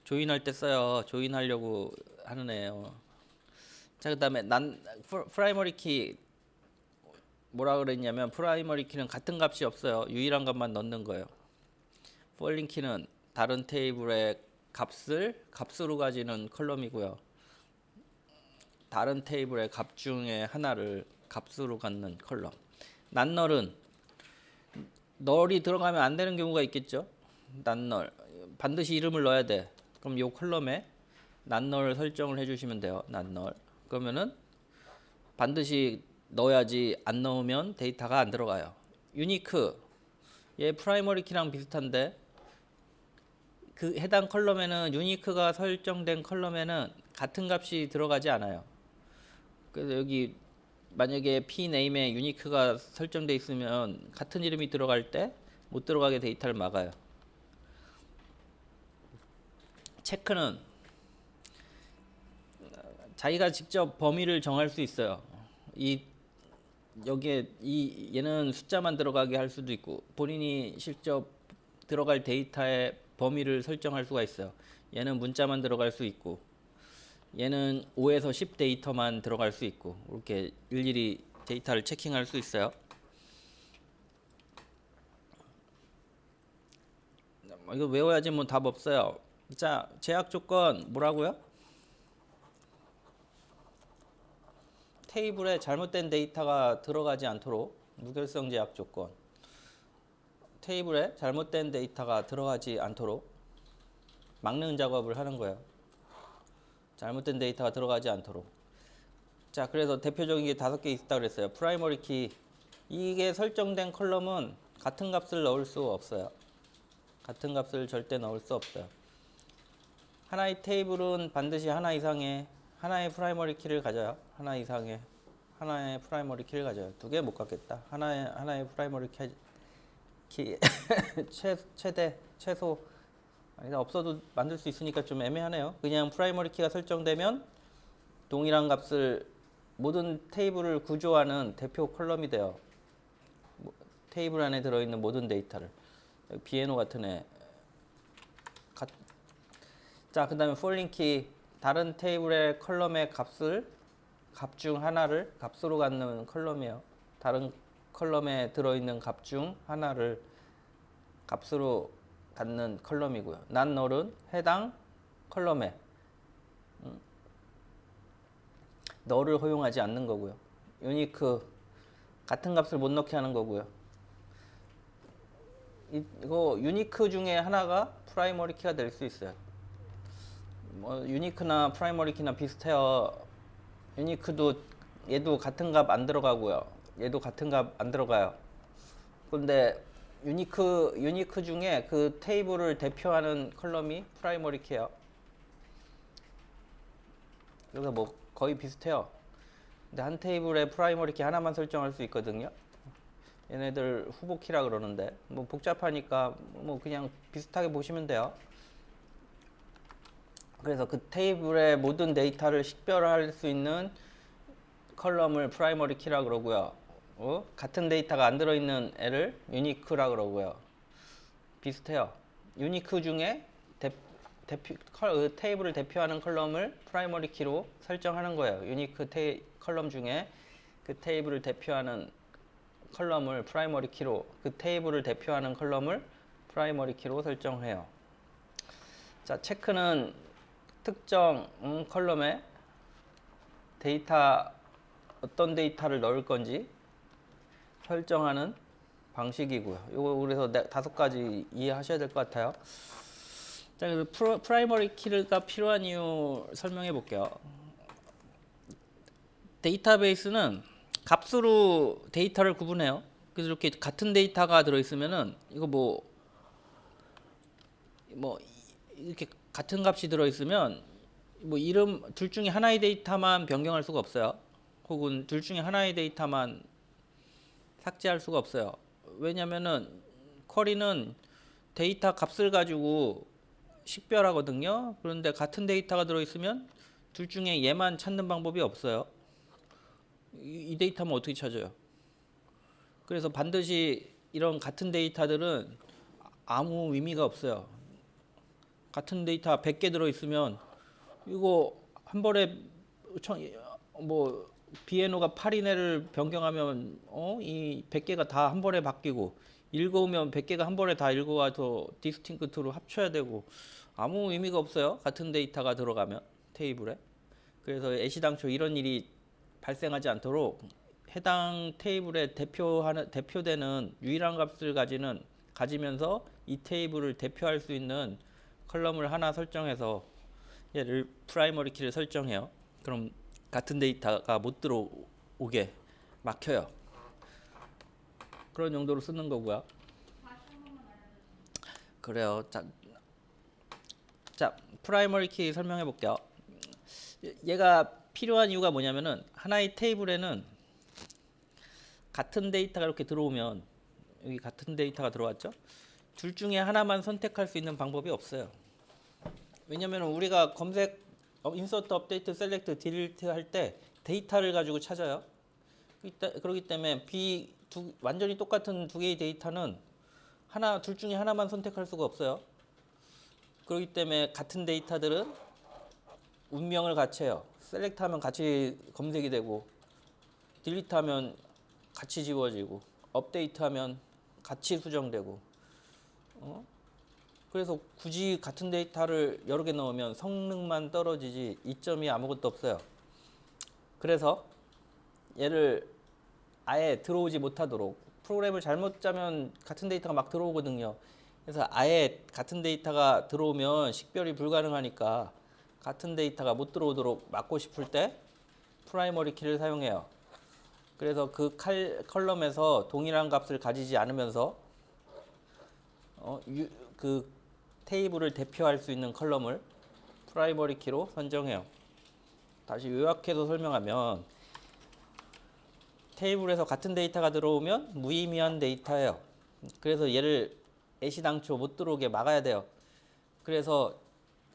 조인할 때 써요. 조인하려고 하는 애예요. 자, 그다음에 프라이머리 키 뭐라 그랬냐면 프라이머리 키는 같은 값이 없어요. 유일한 값만 넣는 거예요. 폴링 키는 다른 테이블의 값을 값으로 가지는 컬럼이고요. 다른 테이블의 값 중에 하나를 값으로 갖는 컬럼. 난널은 널이 들어가면 안 되는 경우가 있겠죠. 난널 반드시 이름을 넣어야 돼. 그럼 이 컬럼에 난널 설정을 해주시면 돼요. 난널. 그러면은 반드시 넣어야지, 안 넣으면 데이터가 안 들어가요. 유니크 얘 프라이머리 키랑 비슷한데 그 해당 컬럼에는 유니크가 설정된 컬럼에는 같은 값이 들어가지 않아요. 그래서 여기 만약에 p 네임에 유니크가 설정돼 있으면 같은 이름이 들어갈 때 못 들어가게 데이터를 막아요. 체크는 자기가 직접 범위를 정할 수 있어요. 얘는 숫자만 들어가게 할 수도 있고 본인이 직접 들어갈 데이터의 범위를 설정할 수가 있어요. 얘는 문자만 들어갈 수 있고 얘는 5에서 10 데이터만 들어갈 수 있고 이렇게 일일이 데이터를 체킹할 수 있어요. 이거 외워야지 뭐 답 없어요. 자, 제약 조건 뭐라고요? 테이블에 잘못된 데이터가 들어가지 않도록 무결성 제약 조건. 테이블에 잘못된 데이터가 들어가지 않도록 막는 작업을 하는 거예요. 잘못된 데이터가 들어가지 않도록. 자, 그래서 대표적인 게 5개 있다 그랬어요. 프라이머리 키. 이게 설정된 컬럼은 같은 값을 넣을 수 없어요. 같은 값을 절대 넣을 수 없어요. 하나의 테이블은 반드시 하나 이상의 하나의 프라이머리 키를 가져요. 하나 이상의 하나의 프라이머리 키를 가져요. 2개 못 갖겠다. 하나의 프라이머리 키 최소 아니 없어도 만들 수 있으니까 좀 애매하네요. 그냥 프라이머리 키가 설정되면 동일한 값을 모든 테이블을 구조하는 대표 컬럼이 돼요. 테이블 안에 들어있는 모든 데이터를. 비에노 같은 애. 자, 그 다음에 폴링 키. 다른 테이블의 컬럼의 값을 값 중 하나를 값으로 갖는 컬럼이에요. 다른 컬럼에 들어있는 값 중 하나를 값으로 갖는 컬럼이고요. 난널은 해당 컬럼에 널을 허용하지 않는 거고요. 유니크 같은 값을 못 넣게 하는 거고요. 이거 유니크 중에 하나가 프라이머리 키가 될 수 있어요. 뭐 유니크나 프라이머리 키나 비슷해요. 유니크도 얘도 같은 값 안 들어가고요. 얘도 같은 값 안 들어가요. 그런데 유니크 중에 그 테이블을 대표하는 컬럼이 프라이머리 키예요. 그래서 뭐 거의 비슷해요. 근데 한 테이블에 프라이머리 키 하나만 설정할 수 있거든요. 얘네들 후보 키라 그러는데 뭐 복잡하니까 뭐 그냥 비슷하게 보시면 돼요. 그래서 그 테이블의 모든 데이터를 식별할 수 있는 컬럼을 프라이머리 키라 그러고요. 같은 데이터가 안 들어있는 애를 유니크라 그러고요. 비슷해요. 유니크 중에 테이블을 대표하는 컬럼을 프라이머리 키로 설정하는 거예요. 유니크 컬럼 중에 그 테이블을 대표하는 컬럼을 프라이머리 키로, 그 테이블을 대표하는 컬럼을 프라이머리 키로 설정해요. 자, 체크는 특정 컬럼에 어떤 데이터를 넣을 건지 설정하는 방식이고요. 이거 그래서 5가지 이해하셔야 될 것 같아요. 자, 그래서 프라이머리 키가 필요한 이유 설명해 볼게요. 데이터베이스는 값으로 데이터를 구분해요. 그래서 이렇게 같은 데이터가 들어있으면은 이거 뭐 이렇게 같은 값이 들어있으면 뭐 이름 둘 중에 하나의 데이터만 변경할 수가 없어요. 혹은 둘 중에 하나의 데이터만 삭제할 수가 없어요. 왜냐면은 쿼리는 데이터 값을 가지고 식별하거든요. 그런데 같은 데이터가 들어있으면 둘 중에 얘만 찾는 방법이 없어요. 이 데이터만 어떻게 찾아요? 그래서 반드시 이런 같은 데이터들은 아무 의미가 없어요. 같은 데이터 100개 들어있으면 이거 한 번에 뭐 비에노가 8이네를 변경하면 이 100개가 다 한 번에 바뀌고 읽어오면 100개가 한 번에 다 읽어와서 디스팅크트로 합쳐야 되고 아무 의미가 없어요. 같은 데이터가 들어가면 테이블에. 그래서 애시당초 이런 일이 발생하지 않도록 해당 테이블에 대표되는 유일한 값을 가지면서 이 테이블을 대표할 수 있는 컬럼을 하나 설정해서 얘를 프라이머리 키를 설정해요. 그럼 같은 데이터가 못 들어오게 막혀요. 그런 용도로 쓰는 거고요. 그래요. 자, 프라이머리 키 설명해 볼게요. 얘가 필요한 이유가 뭐냐면은 하나의 테이블에는 같은 데이터가 이렇게 들어오면 여기 같은 데이터가 들어왔죠? 둘 중에 하나만 선택할 수 있는 방법이 없어요. 왜냐면 우리가 검색, 인서트, 업데이트, 셀렉트, 딜리트 할 때 데이터를 가지고 찾아요. 그렇기 때문에 완전히 똑같은 두 개의 데이터는 둘 중에 하나만 선택할 수가 없어요. 그렇기 때문에 같은 데이터들은 운명을 같이 해요. 셀렉트 하면 같이 검색이 되고, 딜리트 하면 같이 지워지고, 업데이트 하면 같이 수정되고, 그래서 굳이 같은 데이터를 여러 개 넣으면 성능만 떨어지지 이점이 아무것도 없어요. 그래서 얘를 아예 들어오지 못하도록 프로그램을 잘못 짜면 같은 데이터가 막 들어오거든요. 그래서 아예 같은 데이터가 들어오면 식별이 불가능하니까 같은 데이터가 못 들어오도록 막고 싶을 때 프라이머리 키를 사용해요. 그래서 그 컬럼에서 동일한 값을 가지지 않으면서 그 테이블을 대표할 수 있는 컬럼을 프라이머리 키로 선정해요. 다시 요약해서 설명하면 테이블에서 같은 데이터가 들어오면 무의미한 데이터예요. 그래서 얘를 애시당초 못 들어오게 막아야 돼요. 그래서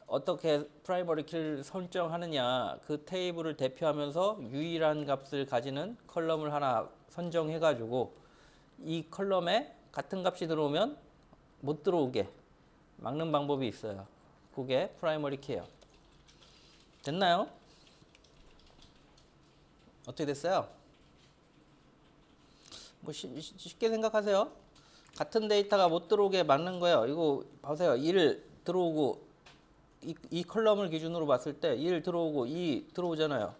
어떻게 프라이머리 키를 설정하느냐, 그 테이블을 대표하면서 유일한 값을 가지는 컬럼을 하나 선정해 가지고 이 컬럼에 같은 값이 들어오면 못 들어오게 막는 방법이 있어요. 그게 프라이머리 키예요. 됐나요? 어떻게 됐어요? 뭐 쉽게 생각하세요. 같은 데이터가 못 들어오게 막는 거예요. 이거 보세요. 1 들어오고 이 컬럼을 기준으로 봤을 때 1 들어오고 2 들어오잖아요.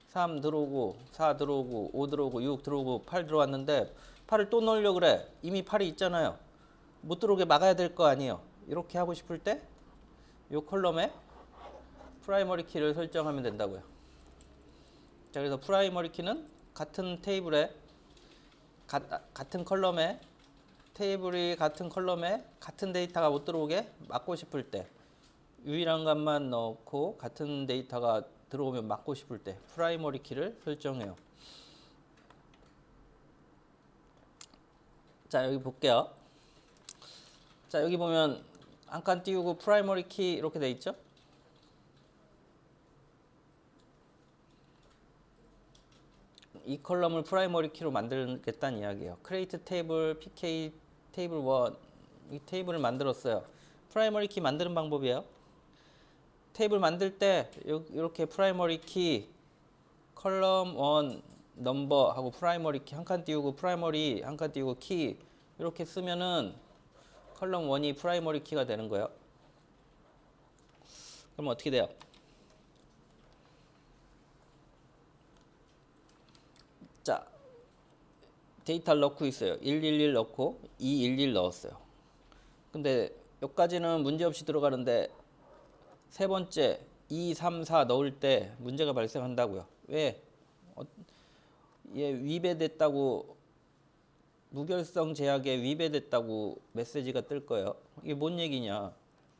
3 들어오고 4 들어오고 5 들어오고 6 들어오고 8 들어왔는데 8을 또 넣으려고 그래. 이미 8이 있잖아요. 못 들어오게 막아야 될 거 아니에요. 이렇게 하고 싶을 때 이 컬럼에 프라이머리 키를 설정하면 된다고요. 자, 그래서 프라이머리 키는 같은 테이블에 같은 컬럼에 테이블이 같은 컬럼에 같은 데이터가 못 들어오게 막고 싶을 때 유일한 값만 넣고 같은 데이터가 들어오면 막고 싶을 때 프라이머리 키를 설정해요. 자, 여기 볼게요. 자, 여기 보면 한 칸 띄우고 프라이머리 키 이렇게 돼 있죠? 이 컬럼을 프라이머리 키로 만들겠다는 이야기예요. create table, pk table 1, 이 테이블을 만들었어요. 프라이머리 키 만드는 방법이에요. 테이블 만들 때 이렇게 프라이머리 키 컬럼 1 넘버 하고 프라이머리 키 한 칸 띄우고 프라이머리 한 칸 띄우고 키 이렇게 쓰면은 컬럼 1이 프라이머리 키가 되는 거예요. 그럼 어떻게 돼요? 자, 데이터를 넣고 있어요. 111 넣고 211 넣었어요. 근데 여기까지는 문제없이 들어가는데 세 번째 2, 3, 4 넣을 때 문제가 발생한다고요. 왜? 얘 위배됐다고 무결성 제약에 위배됐다고 메시지가 뜰 거예요. 이게 뭔 얘기냐?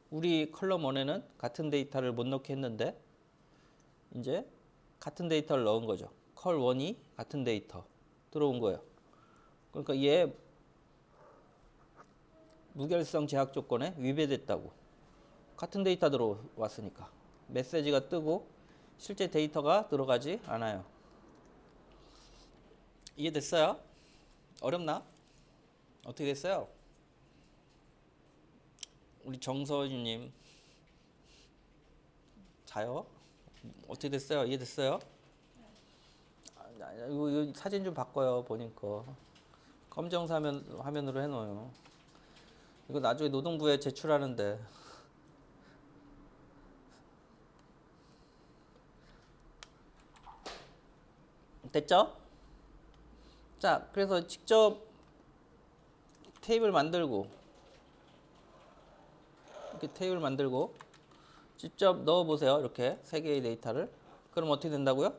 우리 컬럼 1에는 같은 데이터를 못 넣게 했는데 이제 같은 데이터를 넣은 거죠. 컬 1이 같은 데이터 들어온 거예요. 그러니까 얘 무결성 제약 조건에 위배됐다고. 같은 데이터 들어왔으니까. 메시지가 뜨고 실제 데이터가 들어가지 않아요. 이해됐어요? 어렵나? 어떻게 됐어요? 우리 정서준님 자요? 어떻게 됐어요? 이해됐어요? 이거 사진 좀 바꿔요. 본인 거. 검정 화면으로 해놓아요. 이거 나중에 노동부에 제출하는데. 됐죠? 자, 그래서 직접 테이블 만들고, 이렇게 테이블 만들고, 직접 넣어보세요. 이렇게 세 개의 데이터를. 그럼 어떻게 된다고요?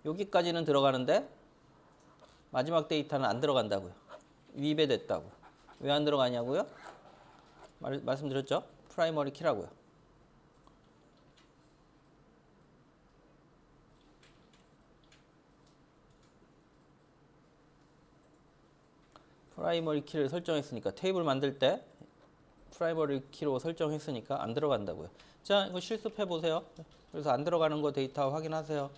여기까지는 들어가는데, 마지막 데이터는 안 들어간다고요. 위배됐다고. 왜 안 들어가냐고요? 말씀드렸죠? 프라이머리 키라고요. 프라이머리 키를 설정했으니까 테이블 만들 때 프라이머리 키로 설정했으니까 안 들어간다고요. 자, 이거 실습해 보세요. 그래서 안 들어가는 거 데이터 확인하세요.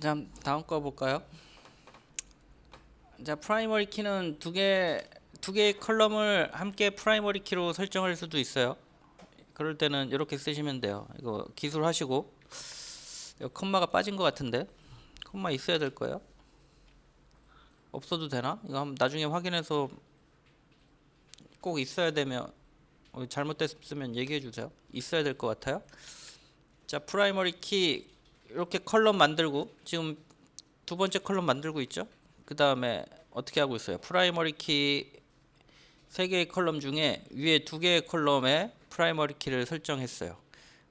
자, 다음 거 볼까요? 자, 프라이머리 키는 두 개의 컬럼을 함께 프라이머리 키로 설정할 수도 있어요. 그럴 때는 이렇게 쓰시면 돼요. 이거 기술하시고, 이거 콤마가 빠진 것 같은데, 콤마 있어야 될 거예요. 없어도 되나? 이거 한번 나중에 확인해서 꼭 있어야 되면, 잘못됐으면 얘기해 주세요. 있어야 될 것 같아요. 자, 프라이머리 키 이렇게 컬럼 만들고, 지금 두 번째 컬럼 만들고 있죠? 그 다음에 어떻게 하고 있어요? 프라이머리 키 세 개의 컬럼 중에 위에 두 개의 컬럼에 프라이머리 키를 설정했어요.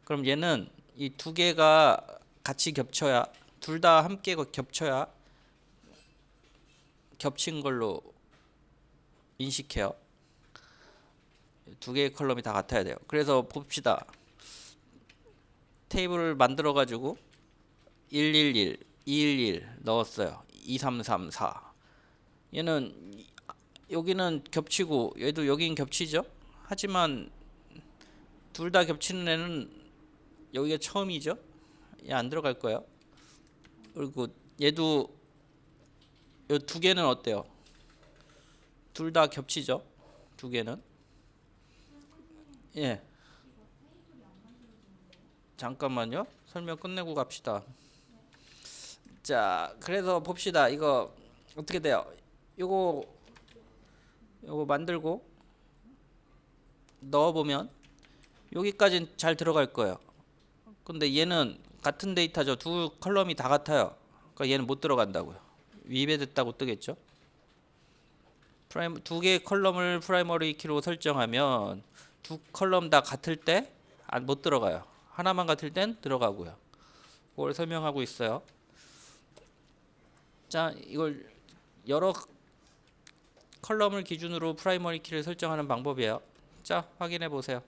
그럼 얘는 이 두 개가 같이 겹쳐야, 둘 다 함께 겹쳐야 겹친 걸로 인식해요. 두 개의 컬럼이 다 같아야 돼요. 그래서 봅시다. 테이블을 만들어 가지고 111, 211 넣었어요. 2334. 얘는 여기는 겹치고 얘도 여긴 겹치죠. 하지만 둘 다 겹치는 애는 여기가 처음이죠. 얘 안 들어갈 거예요. 그리고 얘도 이 두 개는 어때요? 둘 다 겹치죠. 두 개는. 예. 잠깐만요. 설명 끝내고 갑시다. 자, 그래서 봅시다. 이거 어떻게 돼요? 요거 만들고 넣어보면 여기까지는 잘 들어갈 거예요. 근데 얘는 같은 데이터죠. 두 컬럼이 다 같아요. 그러니까 얘는 못 들어간다고요. 위배됐다고 뜨겠죠. 두 개의 컬럼을 프라이머리 키로 설정하면 두 컬럼 다 같을 때 못 들어가요. 하나만 같을 땐 들어가고요. 그걸 설명하고 있어요. 자, 이걸 여러 컬럼을 기준으로 프라이머리 키를 설정하는 방법이에요. 자, 확인해 보세요.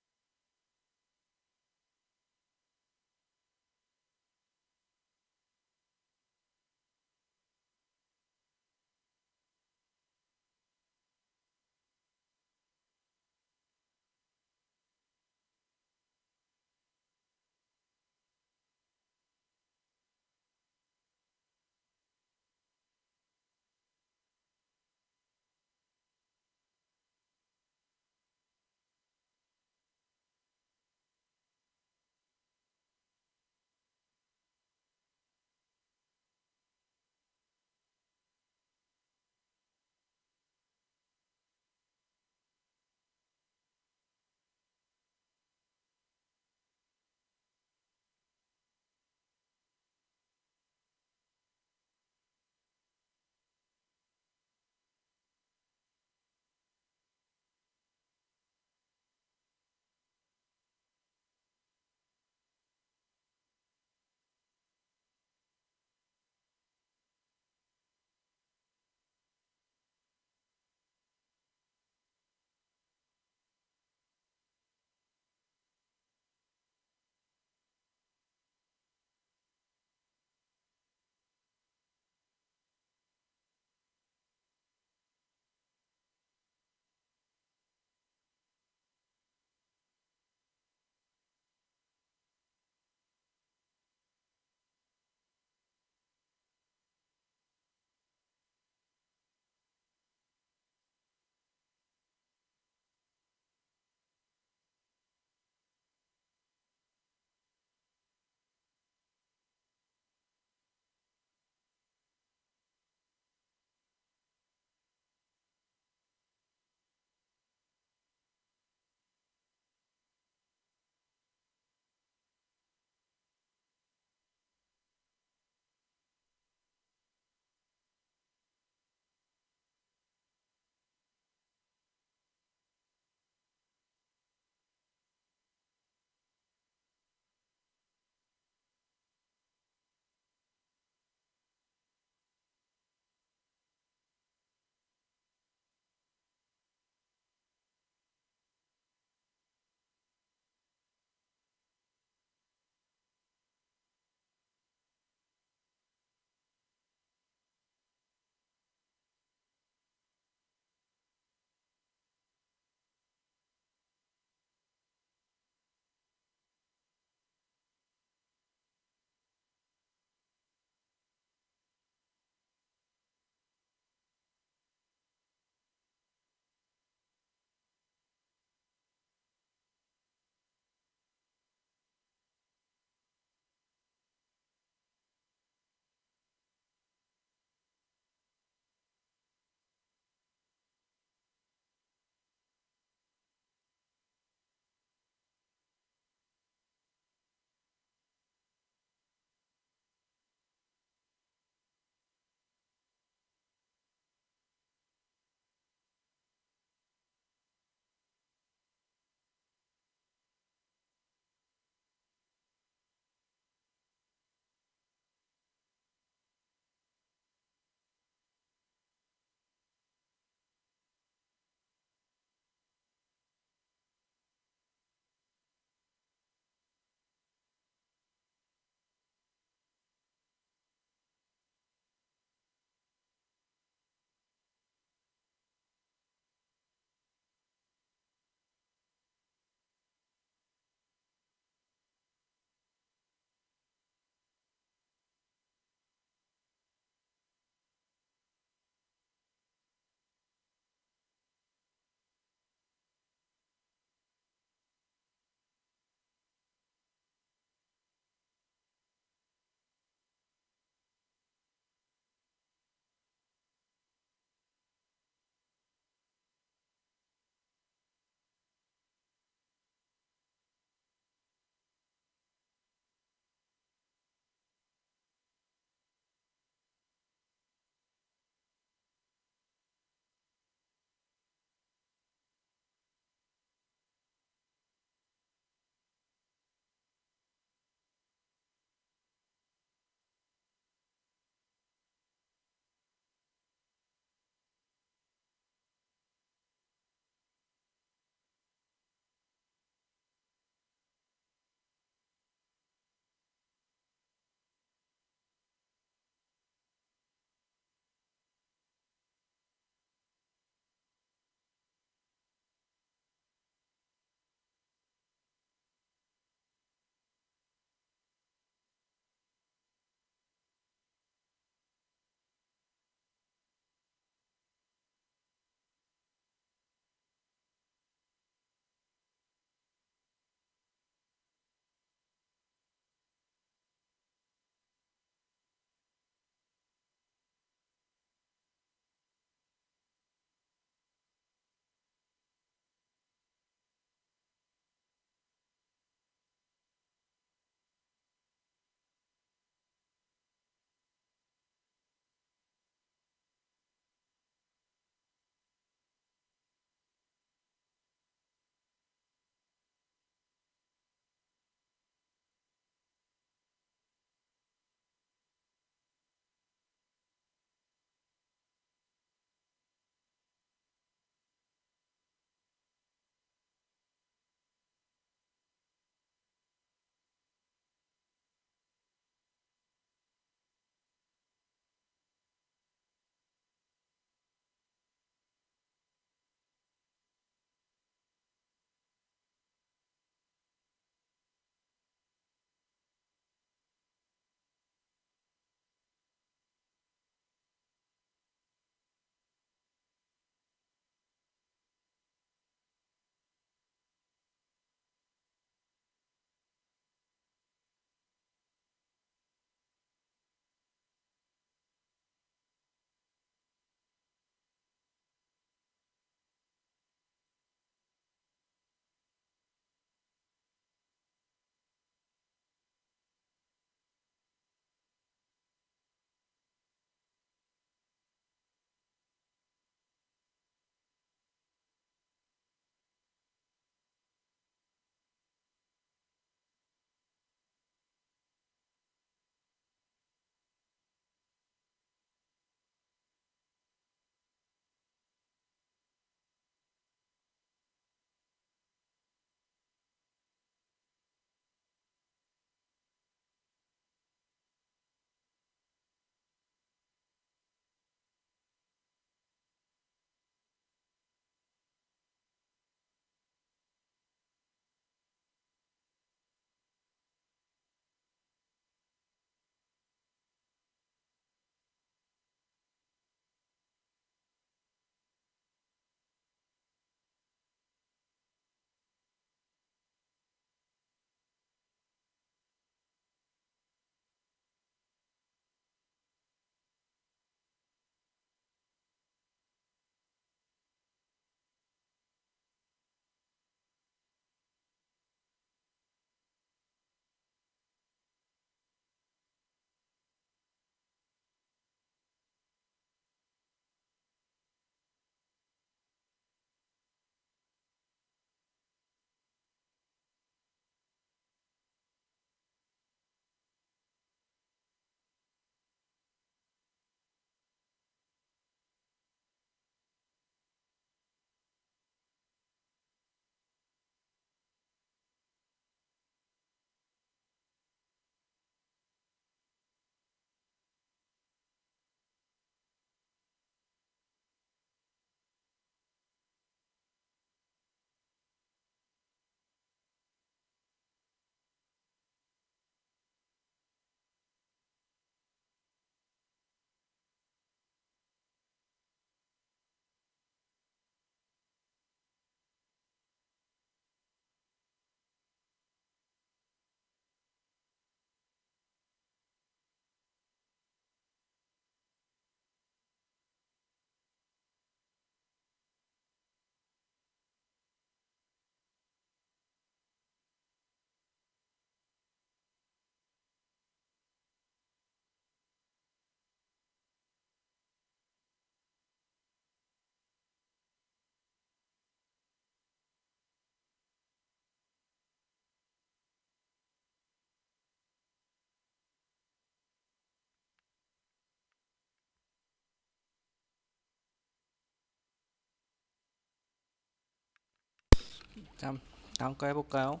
자, 다음 거 해볼까요?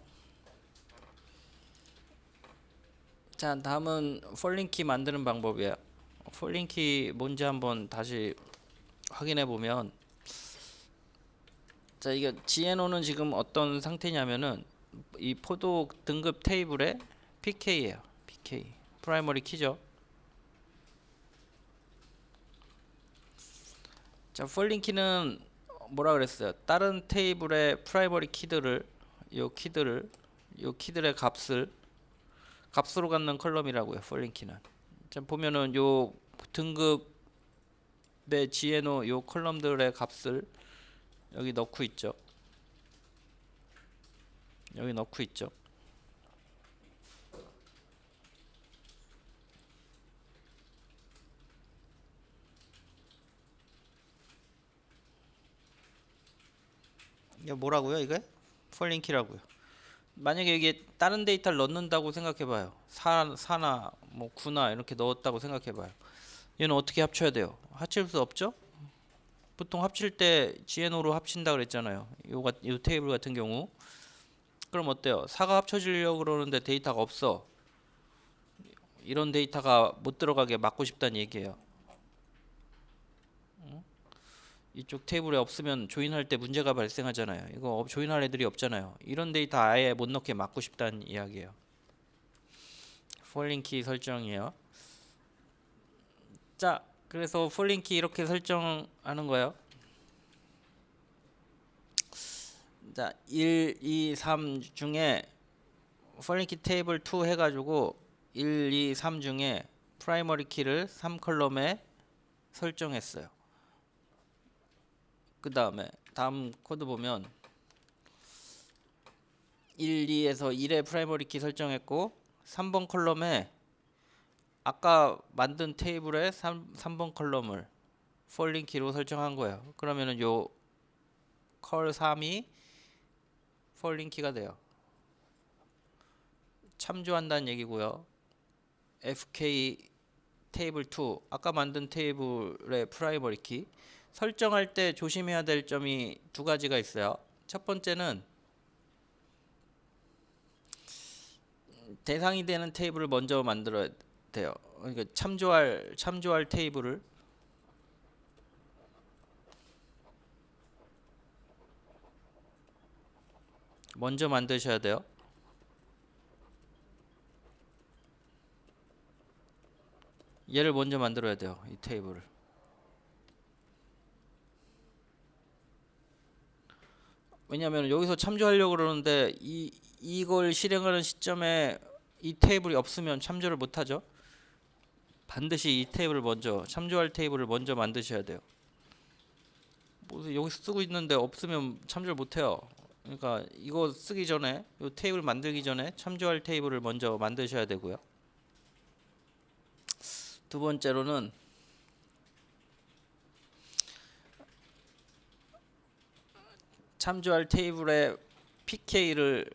자, 다음은 폴링키 만드는 방법이에요. 폴링키 뭔지 한번 다시 확인해 보면, 자, 이게 GNO는 지금 어떤 상태냐면은 이 포도 등급 테이블에 PK예요. PK 프라이머리 키죠. 자, 폴링키는 뭐라 그랬어요? 다른 테이블의 프라이머리 키들을 요 키들의 값으로 갖는 컬럼이라고요. 폴링키는. 자, 보면은 요 등급의 GNO 요 컬럼들의 값을 여기 넣고 있죠. 여기 넣고 있죠. 이게 뭐라고요? 이게 폴링키라고요. 만약에 이게 다른 데이터를 넣는다고 생각해봐요. 사나 뭐 구나 이렇게 넣었다고 생각해봐요. 얘는 어떻게 합쳐야 돼요? 합칠 수 없죠? 보통 합칠 때 GNO로 합친다 그랬잖아요. 요 테이블 같은 경우. 그럼 어때요? 사가 합쳐지려고 그러는데 데이터가 없어. 이런 데이터가 못 들어가게 막고 싶다는 얘기예요. 이쪽 테이블에 없으면 조인할 때 문제가 발생하잖아요. 이거 조인할 애들이 없잖아요. 이런 데이터 아예 못 넣게 막고 싶다는 이야기예요. 폴링키 설정이에요. 자, 그래서 폴링키 이렇게 설정하는 거예요. 자, 1, 2, 3 중에 폴링키 테이블 2 해가지고 1, 2, 3 중에 프라이머리 키를 3컬럼에 설정했어요. 그 다음에 다음 코드 보면 1, 2에서 1의 프라이머리 키 설정했고 3번 컬럼에 아까 만든 테이블에 3번 컬럼을 폴링 키로 설정한 거예요. 그러면은 요 컬 3이 폴링 키가 돼요. 참조한다는 얘기고요. FK 테이블 2 아까 만든 테이블의 프라이머리 키 설정할 때 조심해야 될 점이 두 가지가 있어요. 첫 번째는 대상이 되는 테이블을 먼저 만들어야 돼요. 그러니까 참조할 테이블을 먼저 만드셔야 돼요. 얘를 먼저 만들어야 돼요. 이 테이블을. 왜냐하면 여기서 참조하려고 그러는데 이걸 실행하는 시점에 이 테이블이 없으면 참조를 못 하죠. 반드시 이 테이블을 먼저 참조할 테이블을 먼저 만드셔야 돼요. 뭐 여기 쓰고 있는데 없으면 참조를 못 해요. 그러니까 이거 쓰기 전에 이 테이블 만들기 전에 참조할 테이블을 먼저 만드셔야 되고요. 두 번째로는 참조할 테이블의 PK를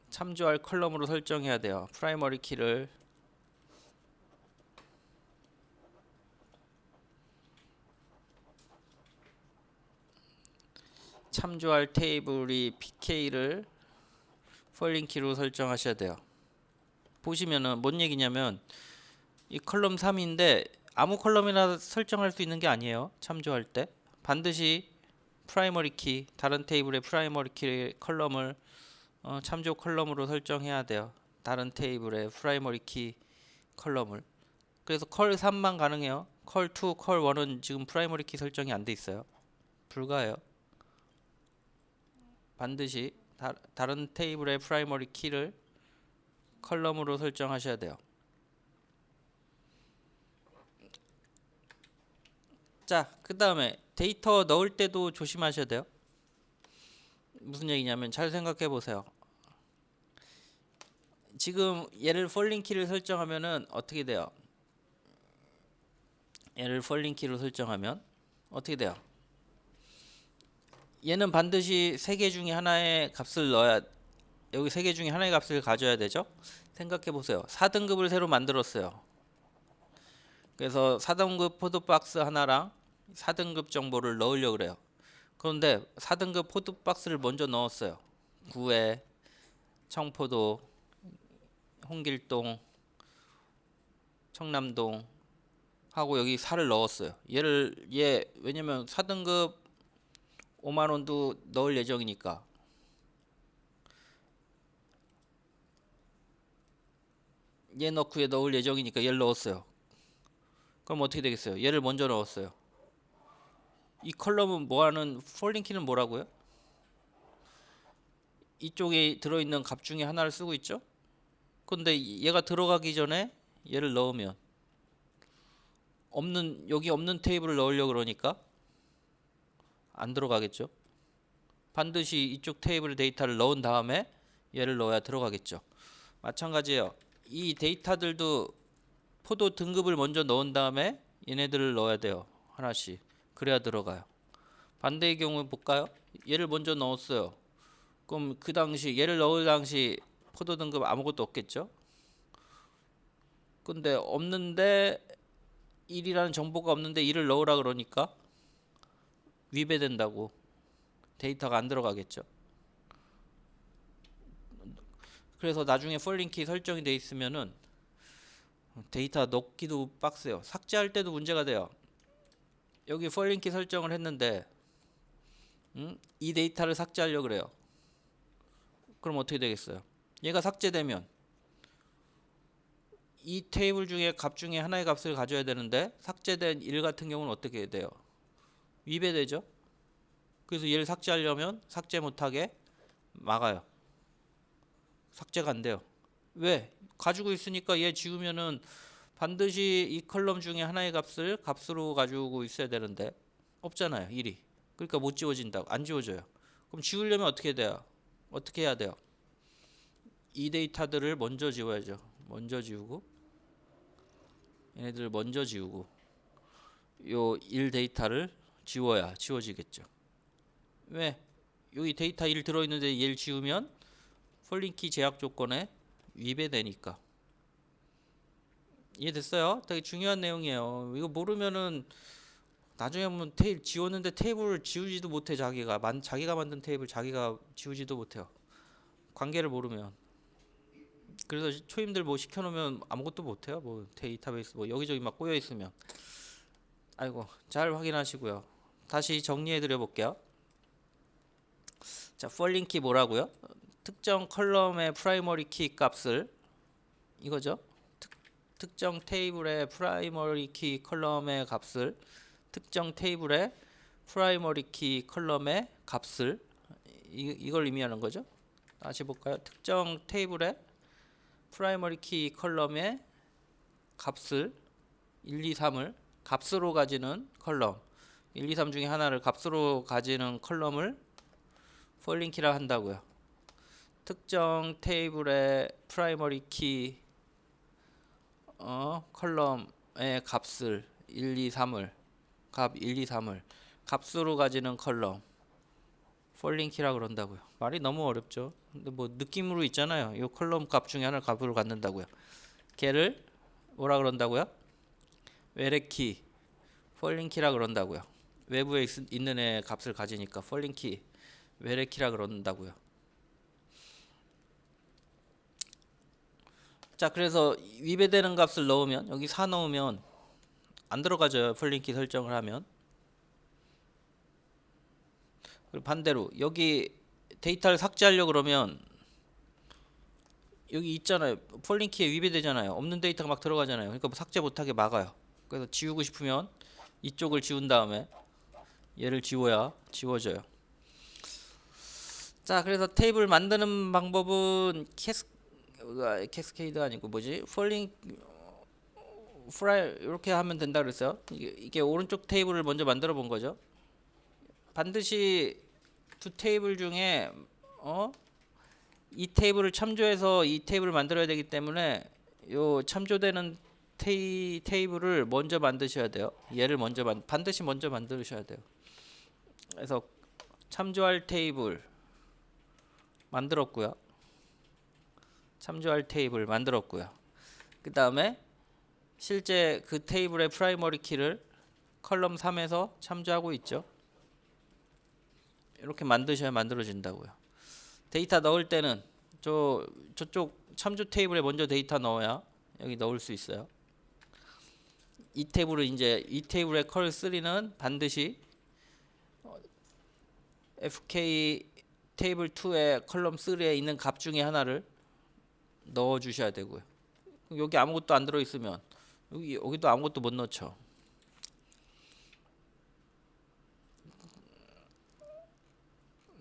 참조할 컬럼으로 설정해야 돼요. 프라이머리 키를 참조할 테이블이 PK를 폴링 키로 설정하셔야 돼요. 보시면은 뭔 얘기냐면 이 컬럼 3인데 아무 컬럼이나 설정할 수 있는 게 아니에요. 참조할 때 반드시 프라이머리 키 다른 테이블의 프라이머리 키 컬럼을 참조 컬럼으로 설정해야 돼요. 다른 테이블의 프라이머리 키 컬럼을. 그래서 컬 3만 가능해요. 컬 2, 컬 1은 지금 프라이머리 키 설정이 안 돼 있어요. 불가해요. 반드시 다른 테이블의 프라이머리 키를 컬럼으로 설정하셔야 돼요. 자, 그 다음에 데이터 넣을 때도 조심하셔야 돼요. 무슨 얘기냐면 잘 생각해 보세요. 지금 얘를 폴링 키를 설정하면은 어떻게 돼요? 얘를 폴링 키로 설정하면 어떻게 돼요? 얘는 반드시 세 개 중에 하나의 값을 넣어야 여기 세 개 중에 하나의 값을 가져야 되죠. 생각해 보세요. 4등급을 새로 만들었어요. 그래서 4등급 포드박스 하나랑 4등급 정보를 넣으려고 그래요. 그런데 4등급 포드박스를 먼저 넣었어요. 구에, 청포도, 홍길동, 청남동 하고 여기 4를 넣었어요. 왜냐면 4등급 5만원도 넣을 예정이니까 얘 넣고 얘 넣을 예정이니까 얘를 넣었어요. 그럼 어떻게 되겠어요? 얘를 먼저 넣었어요. 이 컬럼은 뭐하는 폴링키는 뭐라고요? 이쪽에 들어있는 값 중에 하나를 쓰고 있죠? 근데 얘가 들어가기 전에 얘를 넣으면 여기 없는 테이블을 넣으려고 그러니까 안 들어가겠죠? 반드시 이쪽 테이블 데이터를 넣은 다음에 얘를 넣어야 들어가겠죠. 마찬가지예요. 이 데이터들도 포도 등급을 먼저 넣은 다음에 얘네들을 넣어야 돼요. 하나씩. 그래야 들어가요. 반대의 경우 볼까요? 얘를 먼저 넣었어요. 그럼 그 당시 얘를 넣을 당시 포도 등급 아무것도 없겠죠? 근데 없는데 1이라는 정보가 없는데 1을 넣으라 그러니까 위배된다고 데이터가 안 들어가겠죠. 그래서 나중에 폴링키 설정이 돼 있으면은 데이터 넣기도 빡세요. 삭제할 때도 문제가 돼요. 여기 폴링키 설정을 했는데 이 데이터를 삭제하려고 그래요. 그럼 어떻게 되겠어요? 얘가 삭제되면 이 테이블 중에 값 중에 하나의 값을 가져야 되는데 삭제된 1 같은 경우는 어떻게 돼요? 위배되죠? 그래서 얘를 삭제하려면 삭제 못하게 막아요. 삭제가 안 돼요. 왜? 가지고 있으니까 얘 지우면은 반드시 이 컬럼 중에 하나의 값을 값으로 가지고 있어야 되는데 없잖아요. 1이. 그러니까 못 지워진다고. 안 지워져요. 그럼 지우려면 어떻게 돼요? 어떻게 해야 돼요? 이 데이터들을 먼저 지워야죠. 먼저 지우고 얘네들을 먼저 지우고 요 1 데이터를 지워야 지워지겠죠. 왜? 여기 데이터 1 들어있는데 얘를 지우면 폴링키 제약 조건에 위배되니까. 이해됐어요? 되게 중요한 내용이에요. 이거 모르면은 나중에 보면 지웠는데 테이블을 지우지도 못해. 자기가 만든 테이블 자기가 지우지도 못해요. 관계를 모르면. 그래서 초임들 뭐 시켜놓으면 아무것도 못해요. 뭐 데이터베이스 뭐 여기저기 막 꼬여 있으면. 아이고, 잘 확인하시고요. 다시 정리해 드려 볼게요. 자, 폴링키 뭐라고요? 특정 컬럼의 프라이머리 키 값을 이거죠. 특정 테이블의 프라이머리 키 컬럼의 값을 특정 테이블의 프라이머리 키 컬럼의 값을 이걸 의미하는 거죠. 다시 볼까요? 특정 테이블의 프라이머리 키 컬럼의 값을 1, 2, 3을 값으로 가지는 컬럼 1, 2, 3 중에 하나를 값으로 가지는 컬럼을 폴링키라 한다고요. 특정 테이블의 프라이머리 키 컬럼의 값을 1, 2, 3을 값 1, 2, 3을 값으로 가지는 컬럼 폴링키라 그런다고요. 말이 너무 어렵죠. 근데 뭐 느낌으로 있잖아요. 이 컬럼 값 중에 하나를 값으로 갖는다고요. 걔를 뭐라 그런다고요? 외래키 폴링키라 그런다고요. 외부에 있는 애 값을 가지니까 폴링키 외래키라 그런다고요. 자, 그래서 위배되는 값을 넣으면 여기 4 넣으면 안 들어가져요. 폴링키 설정을 하면. 그리고 반대로 여기 데이터를 삭제하려고 그러면 여기 있잖아요. 폴링키에 위배되잖아요. 없는 데이터가 막 들어가잖아요. 그러니까 삭제 못하게 막아요. 그래서 지우고 싶으면 이쪽을 지운 다음에 얘를 지워야 지워져요. 자, 그래서 테이블 만드는 방법은 캐스케이드가 아니고 뭐지? 프라이 이렇게 하면 된다 그랬어요. 이게 오른쪽 테이블을 먼저 만들어 본 거죠. 반드시 두 테이블 중에 이 테이블을 참조해서 이 테이블을 만들어야 되기 때문에 요 참조되는 테이블을 먼저 만드셔야 돼요. 얘를 반드시 먼저 만드셔야 돼요. 그래서 참조할 테이블 만들었고요. 그 다음에 실제 그 테이블의 프라이머리 키를 컬럼 3에서 참조하고 있죠. 이렇게 만드셔야 만들어진다고요. 데이터 넣을 때는 저쪽 참조 테이블에 먼저 데이터 넣어야 여기 넣을 수 있어요. 이 테이블의 컬 3는 반드시 FK 테이블 2의 컬럼 3에 있는 값 중에 하나를 넣어 주셔야 되고요. 여기 아무것도 안 들어 있으면 여기도 아무것도 못 넣죠.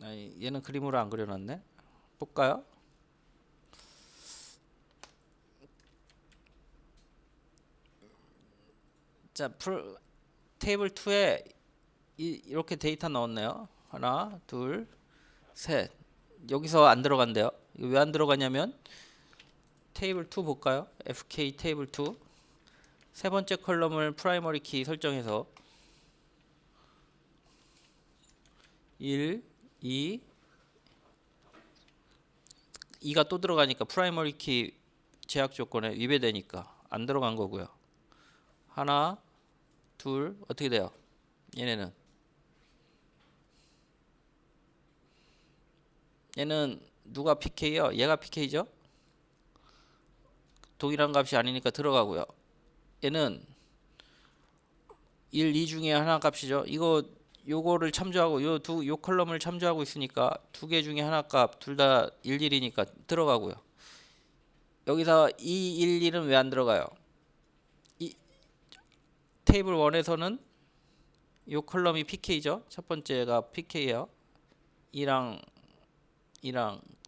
아니, 얘는 그림으로 안 그려놨네. 볼까요? 자, 테이블 2에 이렇게 데이터 넣었네요. 하나, 둘, 셋. 여기서 안 들어간대요. 왜 안 들어가냐면 테이블 2 볼까요? FK 테이블 2. 세 번째 컬럼을 프라이머리 키 설정해서 1, 2, 2가 또 들어가니까 프라이머리 키 제약 조건에 위배되니까 안 들어간 거고요. 하나, 둘, 어떻게 돼요? 얘는 누가 PK요? 얘가 PK죠? 동일한 값이 아니니까 들어가고요. 얘는 1, 2 중에 하나 값이죠. 요거를 참조하고 요 컬럼을 참조하고 있으니까 두 개 중에 하나 값 둘 다 1, 1이니까 들어가고요. 여기서 2, 1, 1은 왜 안 들어가요? 이 테이블 1에서는 요 컬럼이 PK죠. 첫 번째가 PK예요. 2랑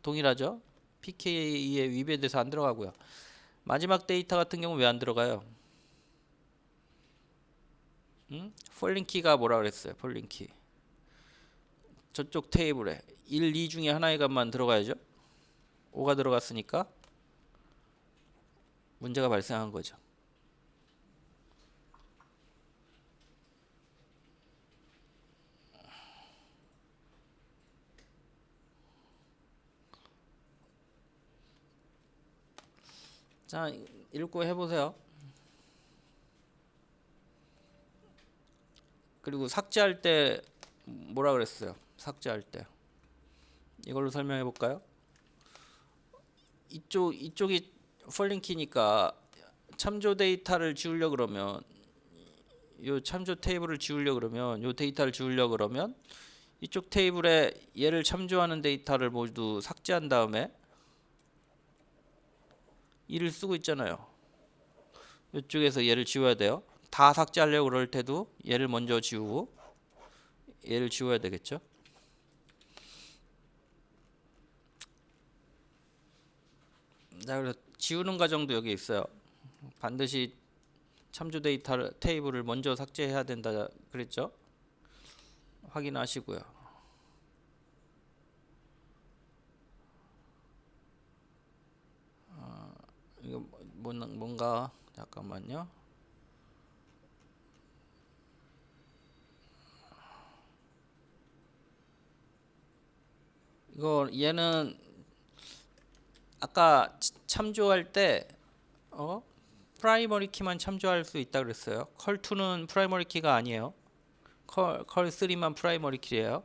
동일하죠. PK에 위배돼서 안 들어가고요. 마지막 데이터 같은 경우 왜 안 들어가요? 폴링키가 뭐라 그랬어요? 폴링키. 저쪽 테이블에 1, 2 중에 하나의 값만 들어가야죠. 5가 들어갔으니까 문제가 발생한 거죠. 자, 읽고 해보세요. 그리고 삭제할 때 뭐라 그랬어요? 삭제할 때 이걸로 설명해 볼까요? 이쪽이 폴링키니까 참조 데이터를 지우려 그러면 요 참조 테이블을 지우려 그러면 요 데이터를 지우려 그러면 이쪽 테이블에 얘를 참조하는 데이터를 모두 삭제한 다음에 1을 쓰고 있잖아요. 이쪽에서 얘를 지워야 돼요. 다 삭제하려고 그럴 때도 얘를 먼저 지우고 얘를 지워야 되겠죠. 자, 그래서 지우는 과정도 여기 있어요. 반드시 참조 데이터 테이블을 먼저 삭제해야 된다 그랬죠. 확인하시고요. 이거 뭔가 잠깐만요. 얘는 아까 참조할 때 프라이머리 키만 참조할 수 있다 그랬어요. 컬2는 프라이머리 키가 아니에요. 컬3만 프라이머리 키예요.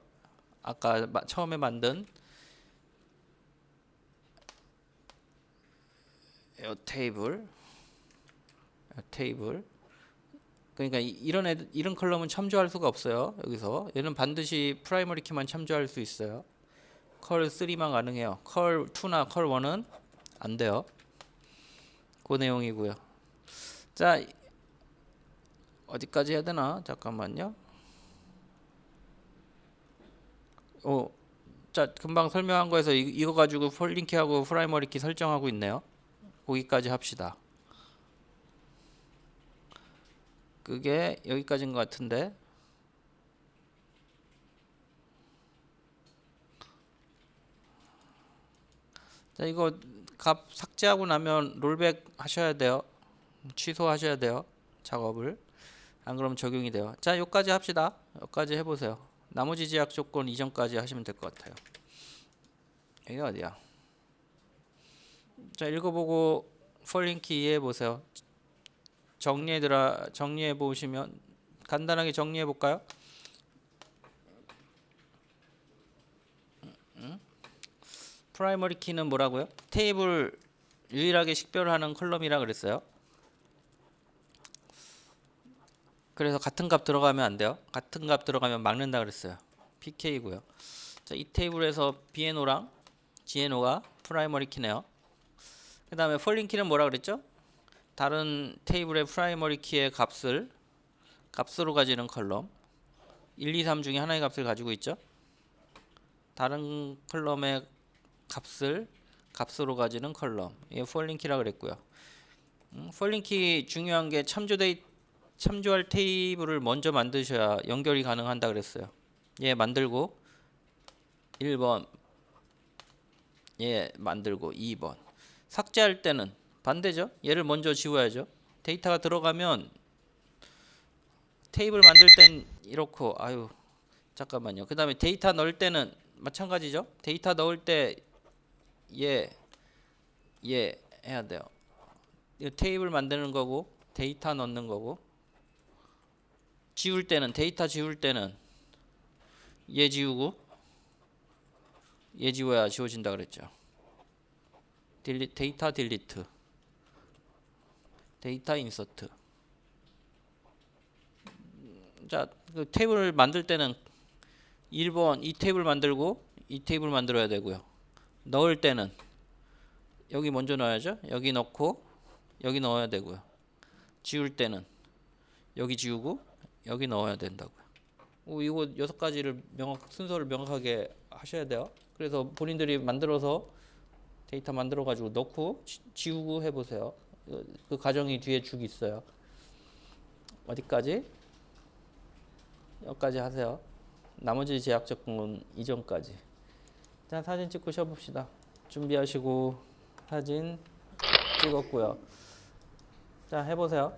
아까 처음에 만든 테이블. 그러니까 이런 컬럼은 참조할 수가 없어요. 여기서 얘는 반드시 프라이머리 키만 참조할 수 있어요. 컬 3만 가능해요. 컬 2나 컬 1은 안 돼요. 그 내용이고요. 자, 어디까지 해야 되나? 잠깐만요. 자, 금방 설명한 거에서 이거 가지고 폴링키하고 프라이머리 키 설정하고 있네요. 거기까지 합시다. 그게 여기까지인 것 같은데. 자, 이거 값 삭제하고 나면 롤백 하셔야 돼요. 취소하셔야 돼요. 작업을. 안 그러면 적용이 돼요. 자, 여기까지 합시다. 여기까지 해보세요. 나머지 제약 조건 이전까지 하시면 될 것 같아요. 여기 어디야? 자, 읽어보고 폴링키 이해해보세요. 정리해 보시면 간단하게 정리해 볼까요? 프라이머리 키는 뭐라고요? 테이블 유일하게 식별하는 컬럼이라 그랬어요. 그래서 같은 값 들어가면 안 돼요. 같은 값 들어가면 막는다 그랬어요. PK고요. 자, 이 테이블에서 BNO랑 GNO가 프라이머리 키네요. 그 다음에 폴링 키는 뭐라 그랬죠? 다른 테이블의 프라이머리 키의 값으로 가지는 컬럼 1, 2, 3 중에 하나의 값을 가지고 있죠. 다른 컬럼의 값으로 가지는 컬럼 이게 폴링 키라 그랬고요. 폴링 키 중요한 게 참조할 테이블을 먼저 만드셔야 연결이 가능한다 그랬어요. 얘 만들고 1번 얘 만들고 2번 삭제할 때는 반대죠. 얘를 먼저 지워야죠. 데이터가 들어가면 테이블 만들 땐 이렇고 아유 잠깐만요. 그 다음에 데이터 넣을 때는 마찬가지죠. 데이터 넣을 때 얘 해야 돼요. 이 테이블 만드는 거고 데이터 넣는 거고 지울 때는 데이터 지울 때는 얘 지우고 얘 지워야 지워진다 그랬죠. 데이터 딜리트 데이터 인서트. 자, 그 테이블을 만들 때는 1번 이 테이블 만들고 이 테이블 만들어야 되고요. 넣을 때는 여기 먼저 넣어야죠. 여기 넣고 여기 넣어야 되고요. 지울 때는 여기 지우고 여기 넣어야 된다고요. 이거 6가지를 순서를 명확하게 하셔야 돼요. 그래서 본인들이 만들어서 데이터 만들어 가지고 넣고 지우고 해보세요. 그 과정이 뒤에 쭉 있어요. 어디까지? 여기까지 하세요. 나머지 제약 적응은 이전까지. 자, 사진 찍고 쉬어봅시다. 준비하시고 사진 찍었고요. 자, 해보세요.